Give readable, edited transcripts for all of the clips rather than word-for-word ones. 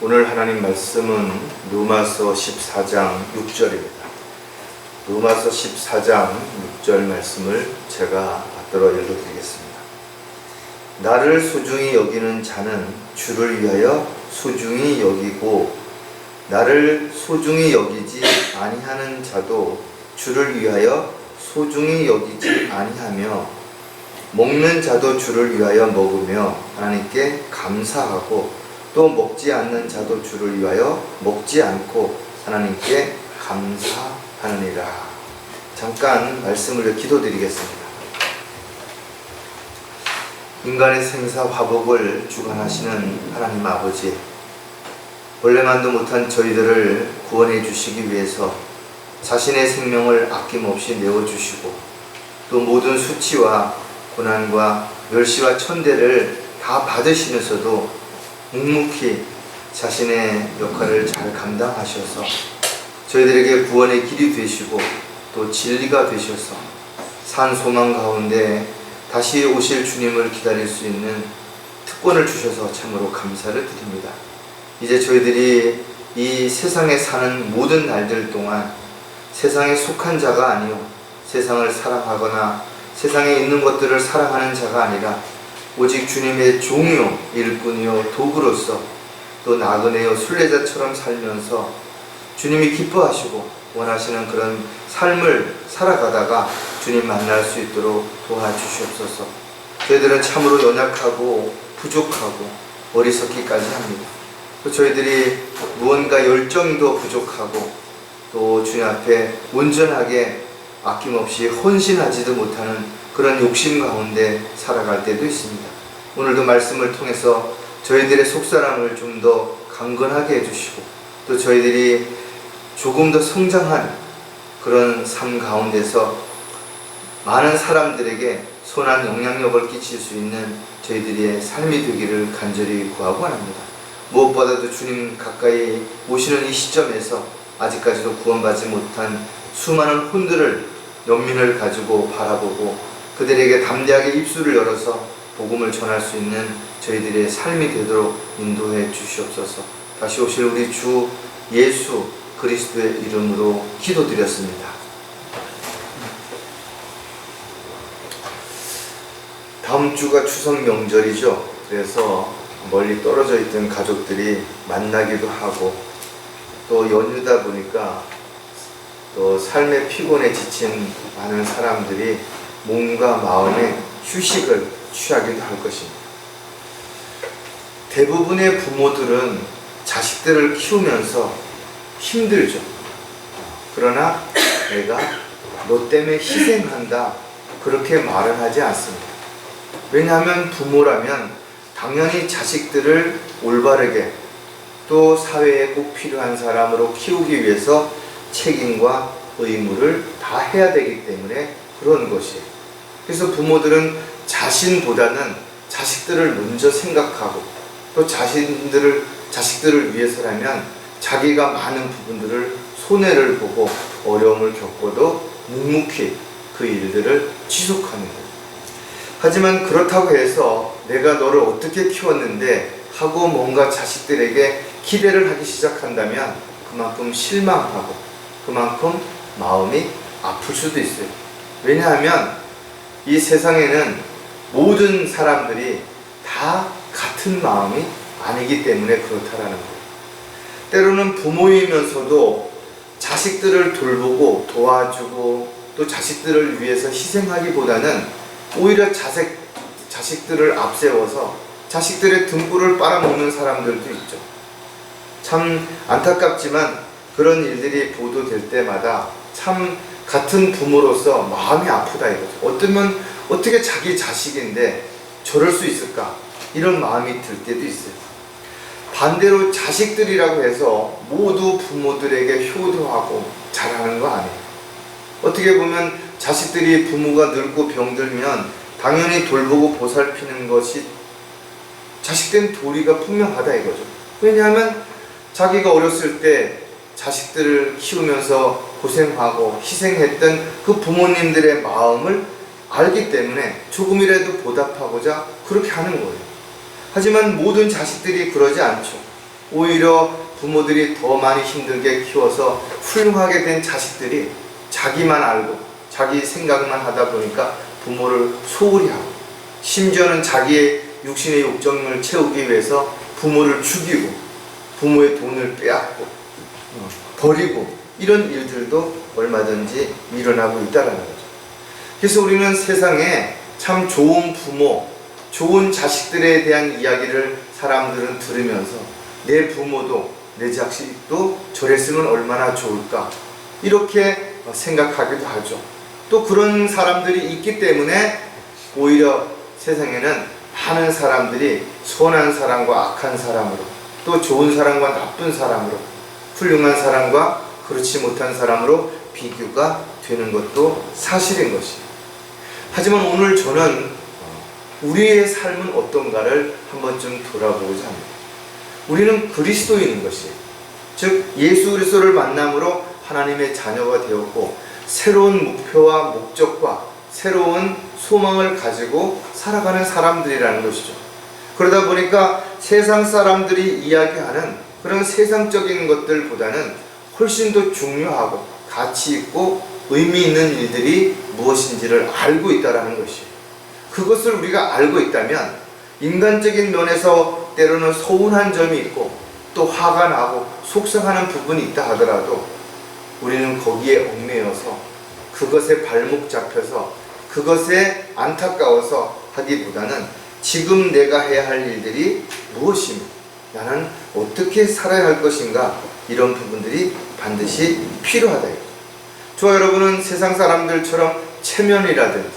오늘 하나님 말씀은 로마서 14장 6절입니다. 로마서 14장 6절 말씀을 제가 받들어 읽어드리겠습니다. 나를 소중히 여기는 자는 주를 위하여 소중히 여기고 나를 소중히 여기지 아니하는 자도 주를 위하여 소중히 여기지 아니하며 먹는 자도 주를 위하여 먹으며 하나님께 감사하고 또 먹지 않는 자도 주를 위하여 먹지 않고 하나님께 감사하느니라. 잠깐 말씀을 기도드리겠습니다. 인간의 생사 화복을 주관하시는 하나님 아버지, 원래만도 못한 저희들을 구원해 주시기 위해서 자신의 생명을 아낌없이 내어주시고 또 모든 수치와 고난과 멸시와 천대를 다 받으시면서도 묵묵히 자신의 역할을 잘 감당하셔서 저희들에게 구원의 길이 되시고 또 진리가 되셔서 산 소망 가운데 다시 오실 주님을 기다릴 수 있는 특권을 주셔서 참으로 감사를 드립니다. 이제 저희들이 이 세상에 사는 모든 날들 동안 세상에 속한 자가 아니요 세상을 사랑하거나 세상에 있는 것들을 사랑하는 자가 아니라 오직 주님의 종이요 일꾼이요 도구로서 또 나그네요 순례자처럼 살면서 주님이 기뻐하시고 원하시는 그런 삶을 살아가다가 주님 만날 수 있도록 도와주시옵소서. 저희들은 참으로 연약하고 부족하고 어리석기까지 합니다. 또 저희들이 무언가 열정이 더 부족하고 또 주님 앞에 온전하게 아낌없이 헌신하지도 못하는 그런 욕심 가운데 살아갈 때도 있습니다. 오늘도 말씀을 통해서 저희들의 속사람을 좀 더 강건하게 해주시고 또 저희들이 조금 더 성장한 그런 삶 가운데서 많은 사람들에게 선한 영향력을 끼칠 수 있는 저희들의 삶이 되기를 간절히 구하고 합니다. 무엇보다도 주님 가까이 오시는 이 시점에서 아직까지도 구원받지 못한 수많은 혼들을 연민을 가지고 바라보고 그들에게 담대하게 입술을 열어서 복음을 전할 수 있는 저희들의 삶이 되도록 인도해 주시옵소서. 다시 오실 우리 주 예수 그리스도의 이름으로 기도드렸습니다. 다음 주가 추석 명절이죠. 그래서 멀리 떨어져 있던 가족들이 만나기도 하고 또 연휴다 보니까 또 삶의 피곤에 지친 많은 사람들이 몸과 마음의 휴식을 취하기도 할 것입니다. 대부분의 부모들은 자식들을 키우면서 힘들죠. 그러나 내가 너 때문에 희생한다 그렇게 말은 하지 않습니다. 왜냐하면 부모라면 당연히 자식들을 올바르게 또 사회에 꼭 필요한 사람으로 키우기 위해서 책임과 의무를 다 해야 되기 때문에 그런 것이에요. 그래서 부모들은 자신보다는 자식들을 먼저 생각하고 또 자식들을 위해서라면 자기가 많은 부분들을 손해를 보고 어려움을 겪어도 묵묵히 그 일들을 지속하는 거예요. 하지만 그렇다고 해서 내가 너를 어떻게 키웠는데 하고 뭔가 자식들에게 기대를 하기 시작한다면 그만큼 실망하고 그만큼 마음이 아플 수도 있어요. 왜냐하면 이 세상에는 모든 사람들이 다 같은 마음이 아니기 때문에 그렇다라는 거예요. 때로는 부모이면서도 자식들을 돌보고 도와주고 또 자식들을 위해서 희생하기보다는 오히려 자식들을 앞세워서 자식들의 등골을 빨아먹는 사람들도 있죠. 참 안타깝지만 그런 일들이 보도될 때마다 참 같은 부모로서 마음이 아프다 이거죠. 어쩌면 어떻게 자기 자식인데 저럴 수 있을까 이런 마음이 들 때도 있어요. 반대로 자식들이라고 해서 모두 부모들에게 효도하고 잘하는 거 아니에요. 어떻게 보면 자식들이 부모가 늙고 병들면 당연히 돌보고 보살피는 것이 자식된 도리가 분명하다 이거죠. 왜냐하면 자기가 어렸을 때 자식들을 키우면서 고생하고 희생했던 그 부모님들의 마음을 알기 때문에 조금이라도 보답하고자 그렇게 하는 거예요. 하지만 모든 자식들이 그러지 않죠. 오히려 부모들이 더 많이 힘들게 키워서 훌륭하게 된 자식들이 자기만 알고 자기 생각만 하다 보니까 부모를 소홀히 하고, 심지어는 자기의 육신의 욕정을 채우기 위해서 부모를 죽이고 부모의 돈을 빼앗고 버리고, 이런 일들도 얼마든지 일어나고 있다는 거죠. 그래서 우리는 세상에 참 좋은 부모, 좋은 자식들에 대한 이야기를 사람들은 들으면서 내 부모도 내 자식도 저랬으면 얼마나 좋을까, 이렇게 생각하기도 하죠. 또 그런 사람들이 있기 때문에 오히려 세상에는 많은 사람들이 선한 사람과 악한 사람으로, 또 좋은 사람과 나쁜 사람으로, 훌륭한 사람과 그렇지 못한 사람으로 비교가 되는 것도 사실인 것이에요. 하지만 오늘 저는 우리의 삶은 어떤가를 한번 좀 돌아보고자 합니다. 우리는 그리스도인인 것이에요. 즉 예수 그리스도를 만남으로 하나님의 자녀가 되었고, 새로운 목표와 목적과 새로운 소망을 가지고 살아가는 사람들이라는 것이죠. 그러다 보니까 세상 사람들이 이야기하는 그런 세상적인 것들보다는 훨씬 더 중요하고 가치 있고 의미 있는 일들이 무엇인지를 알고 있다는 것이에요. 그것을 우리가 알고 있다면 인간적인 면에서 때로는 서운한 점이 있고 또 화가 나고 속상하는 부분이 있다 하더라도 우리는 거기에 얽매여서 그것에 발목 잡혀서 그것에 안타까워서 하기보다는 지금 내가 해야 할 일들이 무엇이며 나는 어떻게 살아야 할 것인가, 이런 부분들이 반드시 필요하다. 저와 여러분은 세상 사람들처럼 체면이라든지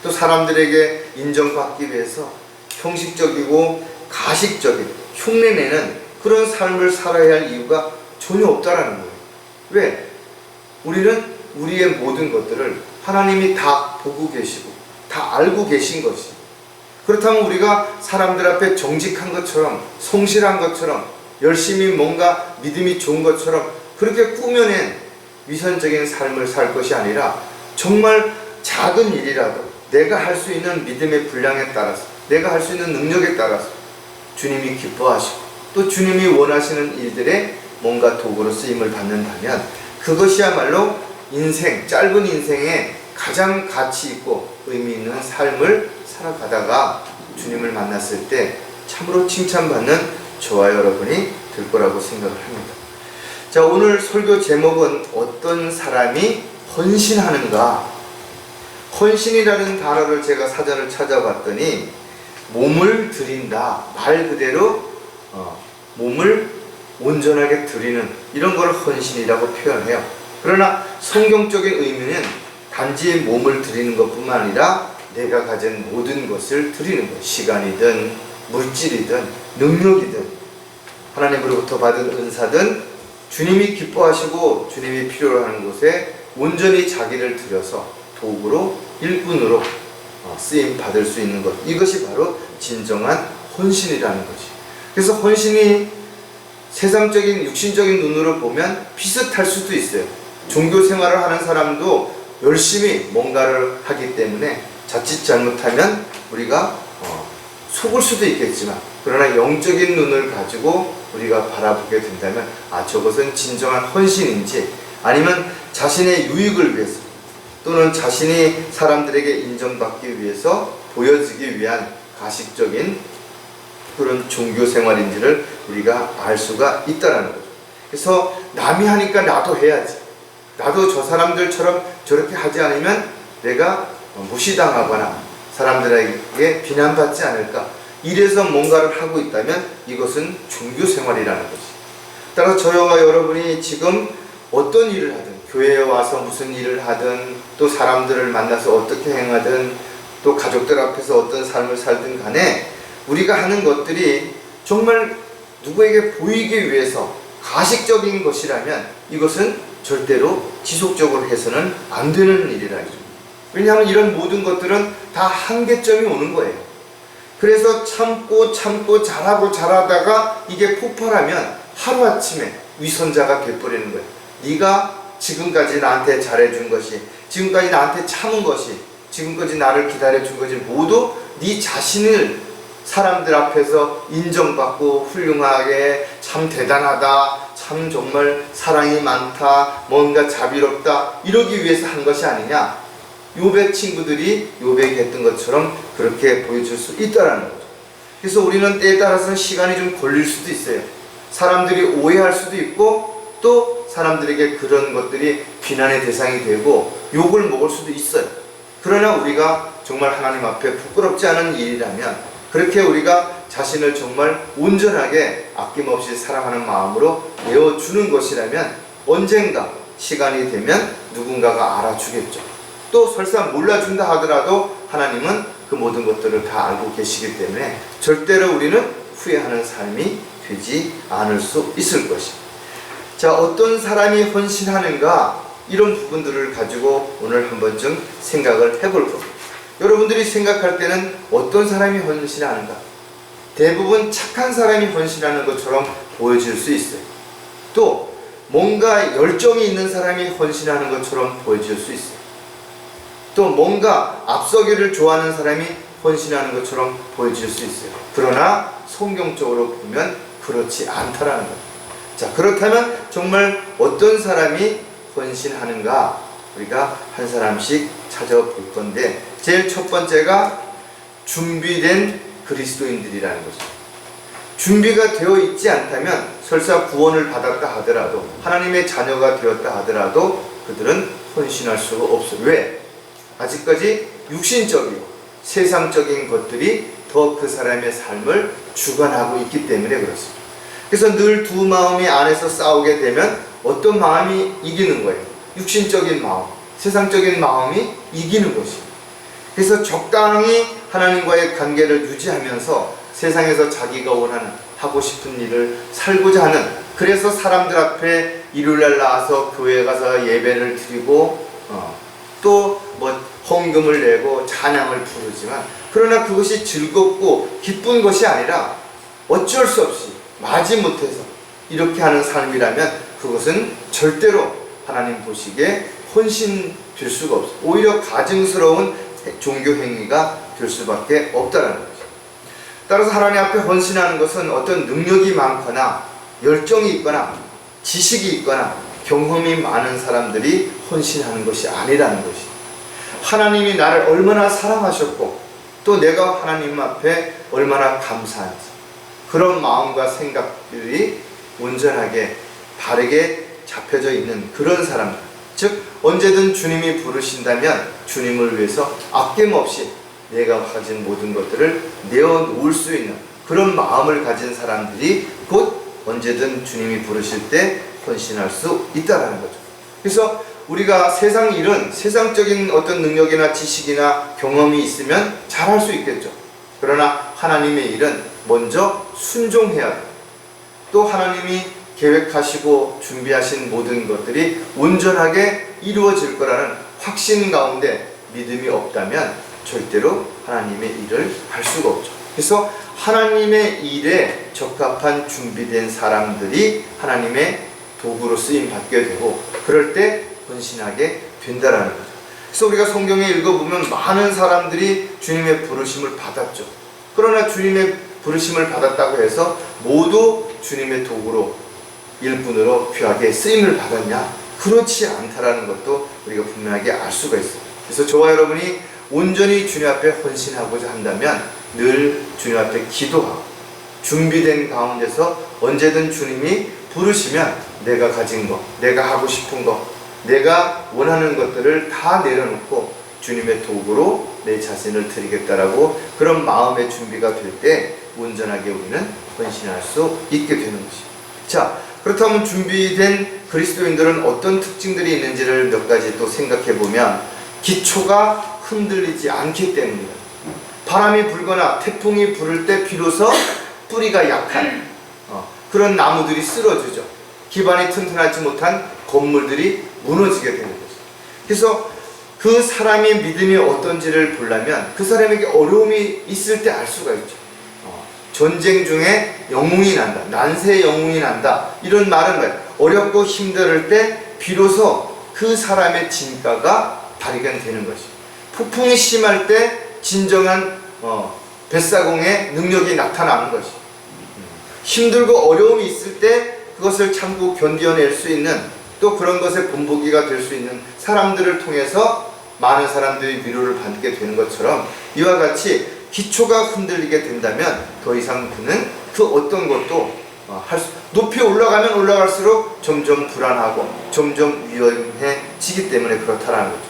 또 사람들에게 인정받기 위해서 형식적이고 가식적인 흉내내는 그런 삶을 살아야 할 이유가 전혀 없다라는 거예요. 왜? 우리는 우리의 모든 것들을 하나님이 다 보고 계시고 다 알고 계신 것이, 그렇다면 우리가 사람들 앞에 정직한 것처럼 성실한 것처럼 열심히 뭔가 믿음이 좋은 것처럼 그렇게 꾸며낸 위선적인 삶을 살 것이 아니라 정말 작은 일이라도 내가 할 수 있는 믿음의 분량에 따라서, 내가 할 수 있는 능력에 따라서 주님이 기뻐하시고 또 주님이 원하시는 일들에 뭔가 도구로 쓰임을 받는다면 그것이야말로 인생, 짧은 인생에 가장 가치 있고 의미 있는 삶을 살아가다가 주님을 만났을 때 참으로 칭찬받는 저와 여러분이 될 거라고 생각을 합니다. 자, 오늘 설교 제목은 어떤 사람이 헌신하는가? 헌신이라는 단어를 제가 사전을 찾아봤더니 몸을 드린다, 말 그대로 몸을 온전하게 드리는 이런 걸 헌신이라고 표현해요. 그러나 성경적인 의미는 단지 몸을 드리는 것뿐만 아니라 내가 가진 모든 것을 드리는 것, 시간이든 물질이든 능력이든 하나님으로부터 받은 은사든 주님이 기뻐하시고 주님이 필요로 하는 곳에 온전히 자기를 들여서 도구로 일꾼으로 쓰임 받을 수 있는 것, 이것이 바로 진정한 헌신이라는 거지. 그래서 헌신이 세상적인 육신적인 눈으로 보면 비슷할 수도 있어요. 종교 생활을 하는 사람도 열심히 뭔가를 하기 때문에 자칫 잘못하면 우리가 속을 수도 있겠지만, 그러나 영적인 눈을 가지고 우리가 바라보게 된다면 저것은 진정한 헌신인지 아니면 자신의 유익을 위해서 또는 자신이 사람들에게 인정받기 위해서 보여지기 위한 가식적인 그런 종교 생활인지를 우리가 알 수가 있다는 거죠. 그래서 남이 하니까 나도 해야지, 나도 저 사람들처럼 저렇게 하지 않으면 내가 무시당하거나 사람들에게 비난받지 않을까, 이래서 뭔가를 하고 있다면 이것은 종교 생활이라는 거지. 따라서 저와 여러분이 지금 어떤 일을 하든, 교회에 와서 무슨 일을 하든, 또 사람들을 만나서 어떻게 행하든, 또 가족들 앞에서 어떤 삶을 살든 간에 우리가 하는 것들이 정말 누구에게 보이기 위해서 가식적인 것이라면 이것은 절대로 지속적으로 해서는 안 되는 일이라죠. 왜냐하면 이런 모든 것들은 다 한계점이 오는 거예요. 그래서 참고 잘하다가 이게 폭발하면 하루아침에 위선자가 돼버리는 거예요. 네가 지금까지 나한테 잘해준 것이, 지금까지 나한테 참은 것이, 지금까지 나를 기다려준 것이 모두 네 자신을 사람들 앞에서 인정받고 훌륭하게 참 대단하다, 참 정말 사랑이 많다, 뭔가 자비롭다 이러기 위해서 한 것이 아니냐. 욥의 친구들이 욥에게 했던 것처럼 그렇게 보여줄 수 있다라는 거죠. 그래서 우리는 때에 따라서는 시간이 좀 걸릴 수도 있어요. 사람들이 오해할 수도 있고 또 사람들에게 그런 것들이 비난의 대상이 되고 욕을 먹을 수도 있어요. 그러나 우리가 정말 하나님 앞에 부끄럽지 않은 일이라면, 그렇게 우리가 자신을 정말 온전하게 아낌없이 사랑하는 마음으로 내어주는 것이라면 언젠가 시간이 되면 누군가가 알아주겠죠. 또 설사 몰라준다 하더라도 하나님은 그 모든 것들을 다 알고 계시기 때문에 절대로 우리는 후회하는 삶이 되지 않을 수 있을 것입니다. 자, 어떤 사람이 헌신하는가, 이런 부분들을 가지고 오늘 한번 좀 생각을 해볼 겁니다. 여러분들이 생각할 때는 어떤 사람이 헌신하는가? 대부분 착한 사람이 헌신하는 것처럼 보여질 수 있어요. 또 뭔가 열정이 있는 사람이 헌신하는 것처럼 보여질 수 있어요. 또 뭔가 앞서기를 좋아하는 사람이 헌신하는 것처럼 보여질 수 있어요. 그러나 성경적으로 보면 그렇지 않다라는 거예요. 자, 그렇다면 정말 어떤 사람이 헌신하는가, 우리가 한 사람씩 찾아볼 건데, 제일 첫 번째가 준비된 그리스도인들이라는 거죠. 준비가 되어 있지 않다면, 설사 구원을 받았다 하더라도, 하나님의 자녀가 되었다 하더라도 그들은 헌신할 수가 없어요. 왜? 아직까지 육신적이고 세상적인 것들이 더 그 사람의 삶을 주관하고 있기 때문에 그렇습니다. 그래서 늘 두 마음이 안에서 싸우게 되면 어떤 마음이 이기는 거예요? 육신적인 마음, 세상적인 마음이 이기는 것입니다. 그래서 적당히 하나님과의 관계를 유지하면서 세상에서 자기가 원하는, 하고 싶은 일을 살고자 하는, 그래서 사람들 앞에 일요일날 나와서 교회에 가서 예배를 드리고 또 헌금을 내고 찬양을 부르지만, 그러나 그것이 즐겁고 기쁜 것이 아니라 어쩔 수 없이 마지못해서 이렇게 하는 삶이라면 그것은 절대로 하나님 보시기에 헌신될 수가 없어요. 오히려 가증스러운 종교 행위가 될 수밖에 없다는 거죠. 따라서 하나님 앞에 헌신하는 것은 어떤 능력이 많거나 열정이 있거나 지식이 있거나 경험이 많은 사람들이 헌신하는 것이 아니라는 것이죠. 하나님이 나를 얼마나 사랑하셨고 또 내가 하나님 앞에 얼마나 감사한지, 그런 마음과 생각들이 온전하게 바르게 잡혀져 있는 그런 사람들, 즉 언제든 주님이 부르신다면 주님을 위해서 아낌없이 내가 가진 모든 것들을 내어놓을 수 있는 그런 마음을 가진 사람들이 곧 언제든 주님이 부르실 때 헌신할 수 있다는 거죠. 그래서 우리가 세상 일은 세상적인 어떤 능력이나 지식이나 경험이 있으면 잘할 수 있겠죠. 그러나 하나님의 일은 먼저 순종해야 돼요. 또 하나님이 계획하시고 준비하신 모든 것들이 온전하게 이루어질 거라는 확신 가운데 믿음이 없다면 절대로 하나님의 일을 할 수가 없죠. 그래서 하나님의 일에 적합한 준비된 사람들이 하나님의 도구로 쓰임 받게 되고, 그럴 때 헌신하게 된다라는 거죠. 그래서 우리가 성경에 읽어보면 많은 사람들이 주님의 부르심을 받았죠. 그러나 주님의 부르심을 받았다고 해서 모두 주님의 도구로, 일꾼으로 귀하게 쓰임을 받았냐? 그렇지 않다라는 것도 우리가 분명하게 알 수가 있어요. 그래서 저와 여러분이 온전히 주님 앞에 헌신하고자 한다면 늘 주님 앞에 기도하고 준비된 가운데서 언제든 주님이 부르시면 내가 가진 것, 내가 하고 싶은 것, 내가 원하는 것들을 다 내려놓고 주님의 도구로 내 자신을 드리겠다라고 그런 마음의 준비가 될 때 온전하게 우리는 헌신할 수 있게 되는 것입니다. 자, 그렇다면 준비된 그리스도인들은 어떤 특징들이 있는지를 몇 가지 또 생각해 보면, 기초가 흔들리지 않기 때문입니다. 바람이 불거나 태풍이 불을 때 비로소 뿌리가 약한 그런 나무들이 쓰러지죠. 기반이 튼튼하지 못한 건물들이 무너지게 되는 거죠. 그래서 그 사람의 믿음이 어떤지를 보려면 그 사람에게 어려움이 있을 때 알 수가 있죠. 전쟁 중에 영웅이 난다, 난세의 영웅이 난다, 이런 말은 뭐예요? 어렵고 힘들 때 비로소 그 사람의 진가가 발견되는 것이죠. 폭풍이 심할 때 진정한 뱃사공의 능력이 나타나는 것이. 힘들고 어려움이 있을 때 그것을 참고 견뎌낼 수 있는, 또 그런 것의 본보기가 될 수 있는 사람들을 통해서 많은 사람들이 위로를 받게 되는 것처럼, 이와 같이 기초가 흔들리게 된다면 더 이상 그는 그 어떤 것도 높이 올라가면 올라갈수록 점점 불안하고 점점 위험해지기 때문에 그렇다라는 거죠.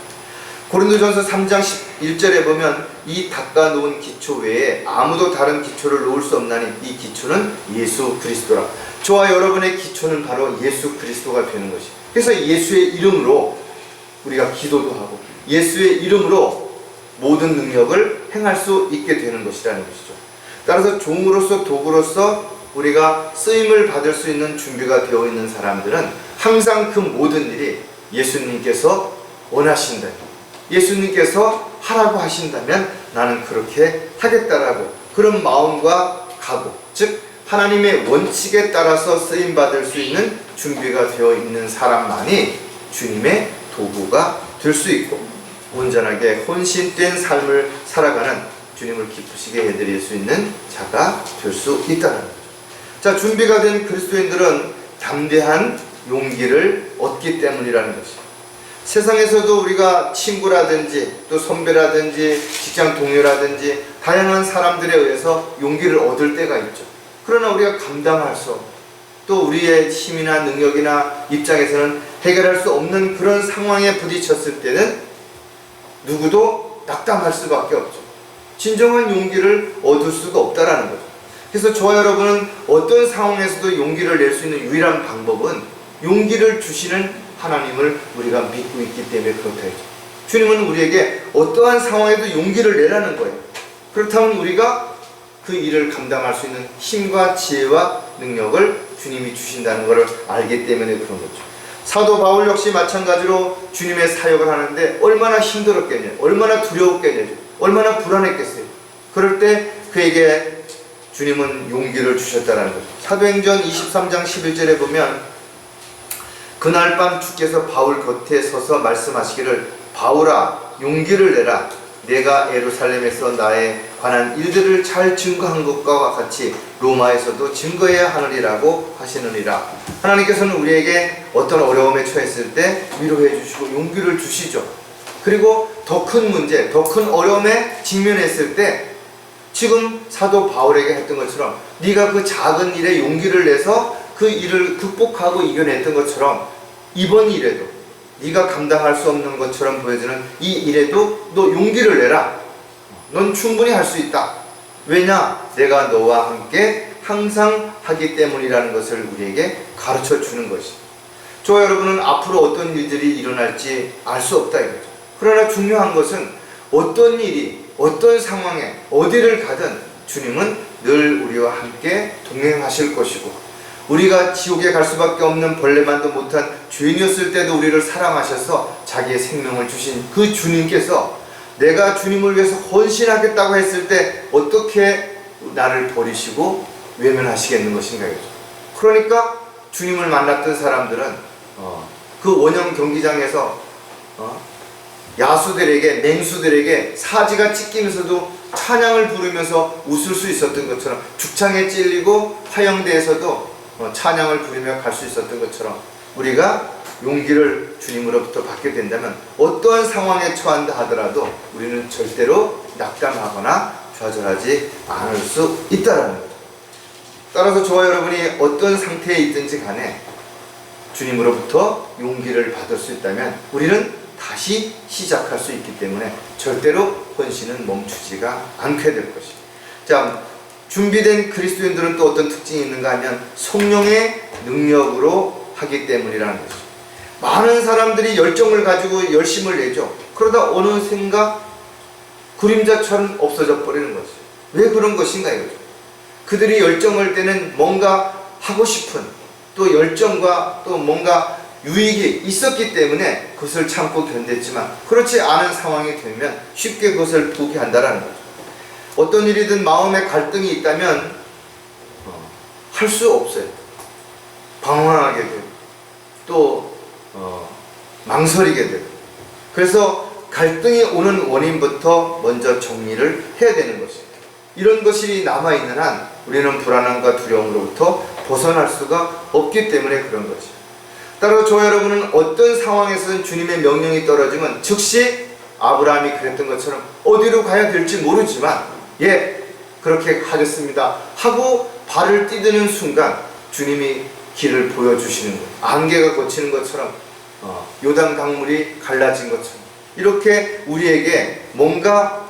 고린도전서 3장 11절에 보면 이 닦아놓은 기초 외에 아무도 다른 기초를 놓을 수 없나니 이 기초는 예수 그리스도라. 저와 여러분의 기초는 바로 예수 그리스도가 되는 것이. 그래서 예수의 이름으로 우리가 기도도 하고 예수의 이름으로 모든 능력을 행할 수 있게 되는 것이라는 것이죠. 따라서 종으로서 도구로서 우리가 쓰임을 받을 수 있는 준비가 되어 있는 사람들은 항상 그 모든 일이 예수님께서 원하신다면, 예수님께서 하라고 하신다면 나는 그렇게 하겠다라고, 그런 마음과 각오, 즉 하나님의 원칙에 따라서 쓰임받을 수 있는 준비가 되어 있는 사람만이 주님의 도구가 될 수 있고 온전하게 헌신된 삶을 살아가는, 주님을 기쁘시게 해드릴 수 있는 자가 될 수 있다는 거죠. 자, 준비가 된 그리스도인들은 담대한 용기를 얻기 때문이라는 것이죠. 세상에서도 우리가 친구라든지 또 선배라든지 직장 동료라든지 다양한 사람들에 의해서 용기를 얻을 때가 있죠. 그러나 우리가 감당할 수 없는, 또 우리의 힘이나 능력이나 입장에서는 해결할 수 없는 그런 상황에 부딪혔을 때는 누구도 낙담할 수밖에 없죠. 진정한 용기를 얻을 수가 없다라는 거죠. 그래서 저와 여러분은 어떤 상황에서도 용기를 낼 수 있는 유일한 방법은 용기를 주시는 하나님을 우리가 믿고 있기 때문에 그렇다 했죠. 주님은 우리에게 어떠한 상황에도 용기를 내라는 거예요. 그렇다면 우리가 그 일을 감당할 수 있는 힘과 지혜와 능력을 주님이 주신다는 것을 알기 때문에 그런 거죠. 사도 바울 역시 마찬가지로 주님의 사역을 하는데 얼마나 힘들었겠냐, 얼마나 두려웠겠냐, 얼마나 불안했겠어요. 그럴 때 그에게 주님은 용기를 주셨다는 거죠. 사도행전 23장 11절에 보면 그날 밤 주께서 바울 곁에 서서 말씀하시기를 바울아 용기를 내라. 내가 예루살렘에서 나에 관한 일들을 잘 증거한 것과 같이 로마에서도 증거해야 하느니라고 하시느니라. 하나님께서는 우리에게 어떤 어려움에 처했을 때 위로해 주시고 용기를 주시죠. 그리고 더 큰 문제, 더 큰 어려움에 직면했을 때 지금 사도 바울에게 했던 것처럼 네가 그 작은 일에 용기를 내서 그 일을 극복하고 이겨냈던 것처럼 이번 일에도 네가 감당할 수 없는 것처럼 보여지는 이 일에도 너 용기를 내라. 넌 충분히 할 수 있다. 왜냐? 내가 너와 함께 항상 하기 때문이라는 것을 우리에게 가르쳐 주는 것이. 저와 여러분은 앞으로 어떤 일들이 일어날지 알 수 없다 이거죠. 그러나 중요한 것은 어떤 일이 어떤 상황에 어디를 가든 주님은 늘 우리와 함께 동행하실 것이고 우리가 지옥에 갈 수밖에 없는 벌레만도 못한 죄인이었을 때도 우리를 사랑하셔서 자기의 생명을 주신 그 주님께서 내가 주님을 위해서 헌신하겠다고 했을 때 어떻게 나를 버리시고 외면하시겠는 것인가 이거죠. 그러니까 주님을 만났던 사람들은 그 원형 경기장에서 야수들에게, 맹수들에게 사지가 찢기면서도 찬양을 부르면서 웃을 수 있었던 것처럼 죽창에 찔리고 화형대에서도 찬양을 부르며 갈 수 있었던 것처럼 우리가 용기를 주님으로부터 받게 된다면 어떠한 상황에 처한다 하더라도 우리는 절대로 낙담하거나 좌절하지 않을 수 있다는 거죠. 따라서 저와 여러분이 어떤 상태에 있든지 간에 주님으로부터 용기를 받을 수 있다면 우리는 다시 시작할 수 있기 때문에 절대로 헌신은 멈추지가 않게 될 것입니다. 자, 준비된 그리스도인들은 또 어떤 특징이 있는가 하면 성령의 능력으로 하기 때문이라는 것이죠. 많은 사람들이 열정을 가지고 열심을 내죠. 그러다 어느샌가 그림자처럼 없어져 버리는 것이죠. 왜 그런 것인가 이거죠. 그들이 열정을 때는 뭔가 하고 싶은 또 열정과 또 뭔가 유익이 있었기 때문에 그것을 참고 견뎠지만 그렇지 않은 상황이 되면 쉽게 그것을 포기한다는 거죠. 어떤 일이든 마음에 갈등이 있다면 할 수 없어요. 방황하게 되고 또 망설이게 되고 그래서 갈등이 오는 원인부터 먼저 정리를 해야 되는 것입니다. 이런 것이 남아있는 한 우리는 불안함과 두려움으로부터 벗어날 수가 없기 때문에 그런 거죠. 따라서 저와 여러분은 어떤 상황에서는 주님의 명령이 떨어지면 즉시 아브라함이 그랬던 것처럼 어디로 가야 될지 모르지만 그렇게 하겠습니다 하고 발을 떼드는 순간 주님이 길을 보여주시는 거예요. 안개가 걷히는 것처럼 요단 강물이 갈라진 것처럼 이렇게 우리에게 뭔가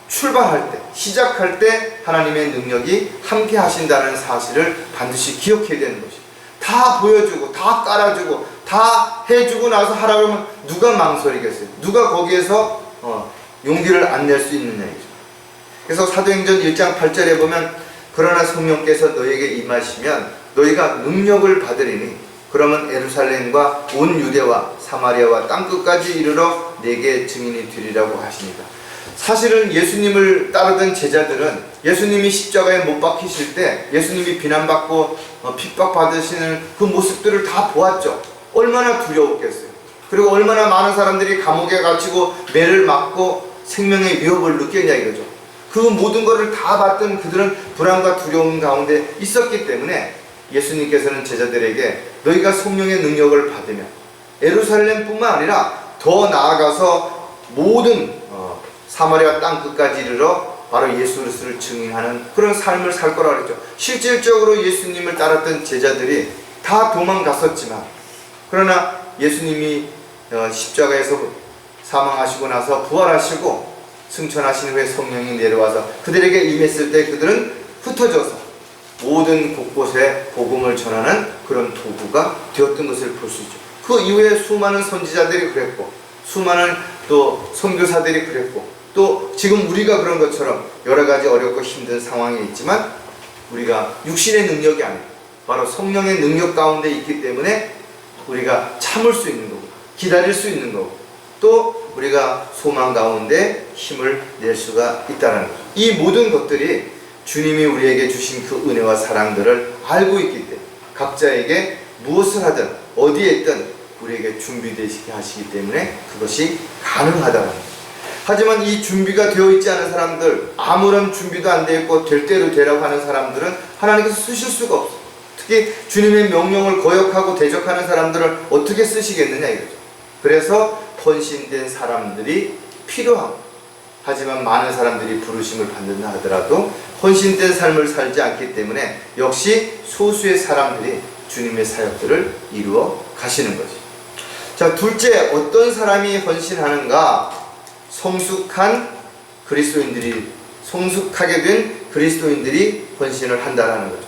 출발할 때, 시작할 때 하나님의 능력이 함께 하신다는 사실을 반드시 기억해야 되는 것이죠. 다 보여주고 다 깔아주고 다 해주고 나서 하라고 하면 누가 망설이겠어요? 누가 거기에서 용기를 안 낼 수 있느냐이죠. 그래서 사도행전 1장 8절에 보면 그러나 성령께서 너에게 임하시면 너희가 능력을 받으리니 그러면 예루살렘과 온 유대와 사마리아와 땅끝까지 이르러 내게 증인이 되리라고 하십니다. 사실은 예수님을 따르던 제자들은 예수님이 십자가에 못 박히실 때 예수님이 비난받고 핍박받으시는 그 모습들을 다 보았죠. 얼마나 두려웠겠어요. 그리고 얼마나 많은 사람들이 감옥에 갇히고 매를 맞고 생명의 위협을 느꼈냐 이거죠. 그 모든 것을 다 봤던 그들은 불안과 두려움 가운데 있었기 때문에 예수님께서는 제자들에게 너희가 성령의 능력을 받으면 예루살렘뿐만 아니라 더 나아가서 모든 사마리아 땅 끝까지 이르러 바로 예수 그리스도를 증인하는 그런 삶을 살 거라고 그랬죠. 실질적으로 예수님을 따랐던 제자들이 다 도망갔었지만 그러나 예수님이 십자가에서 사망하시고 나서 부활하시고 승천하신 후에 성령이 내려와서 그들에게 임했을 때 그들은 흩어져서 모든 곳곳에 복음을 전하는 그런 도구가 되었던 것을 볼 수 있죠. 그 이후에 수많은 선지자들이 그랬고 수많은 또 선교사들이 그랬고 또 지금 우리가 그런 것처럼 여러 가지 어렵고 힘든 상황에 있지만 우리가 육신의 능력이 아니고 바로 성령의 능력 가운데 있기 때문에 우리가 참을 수 있는 거고 기다릴 수 있는 거고 또 우리가 소망 가운데 힘을 낼 수가 있다는 거죠. 이 모든 것들이 주님이 우리에게 주신 그 은혜와 사랑들을 알고 있기 때문에 각자에게 무엇을 하든 어디에 있든 우리에게 준비되시게 하시기 때문에 그것이 가능하다는 거죠. 하지만 이 준비가 되어 있지 않은 사람들, 아무런 준비도 안 되어 있고 될 대로 되라고 하는 사람들은 하나님께서 쓰실 수가 없어요. 특히 주님의 명령을 거역하고 대적하는 사람들을 어떻게 쓰시겠느냐 이거죠. 그래서 헌신된 사람들이 필요하고 하지만 많은 사람들이 부르심을 받는다 하더라도 헌신된 삶을 살지 않기 때문에 역시 소수의 사람들이 주님의 사역들을 이루어 가시는 거죠. 자, 둘째, 어떤 사람이 헌신하는가? 성숙한 그리스도인들이, 성숙하게 된 그리스도인들이 헌신을 한다라는 거죠.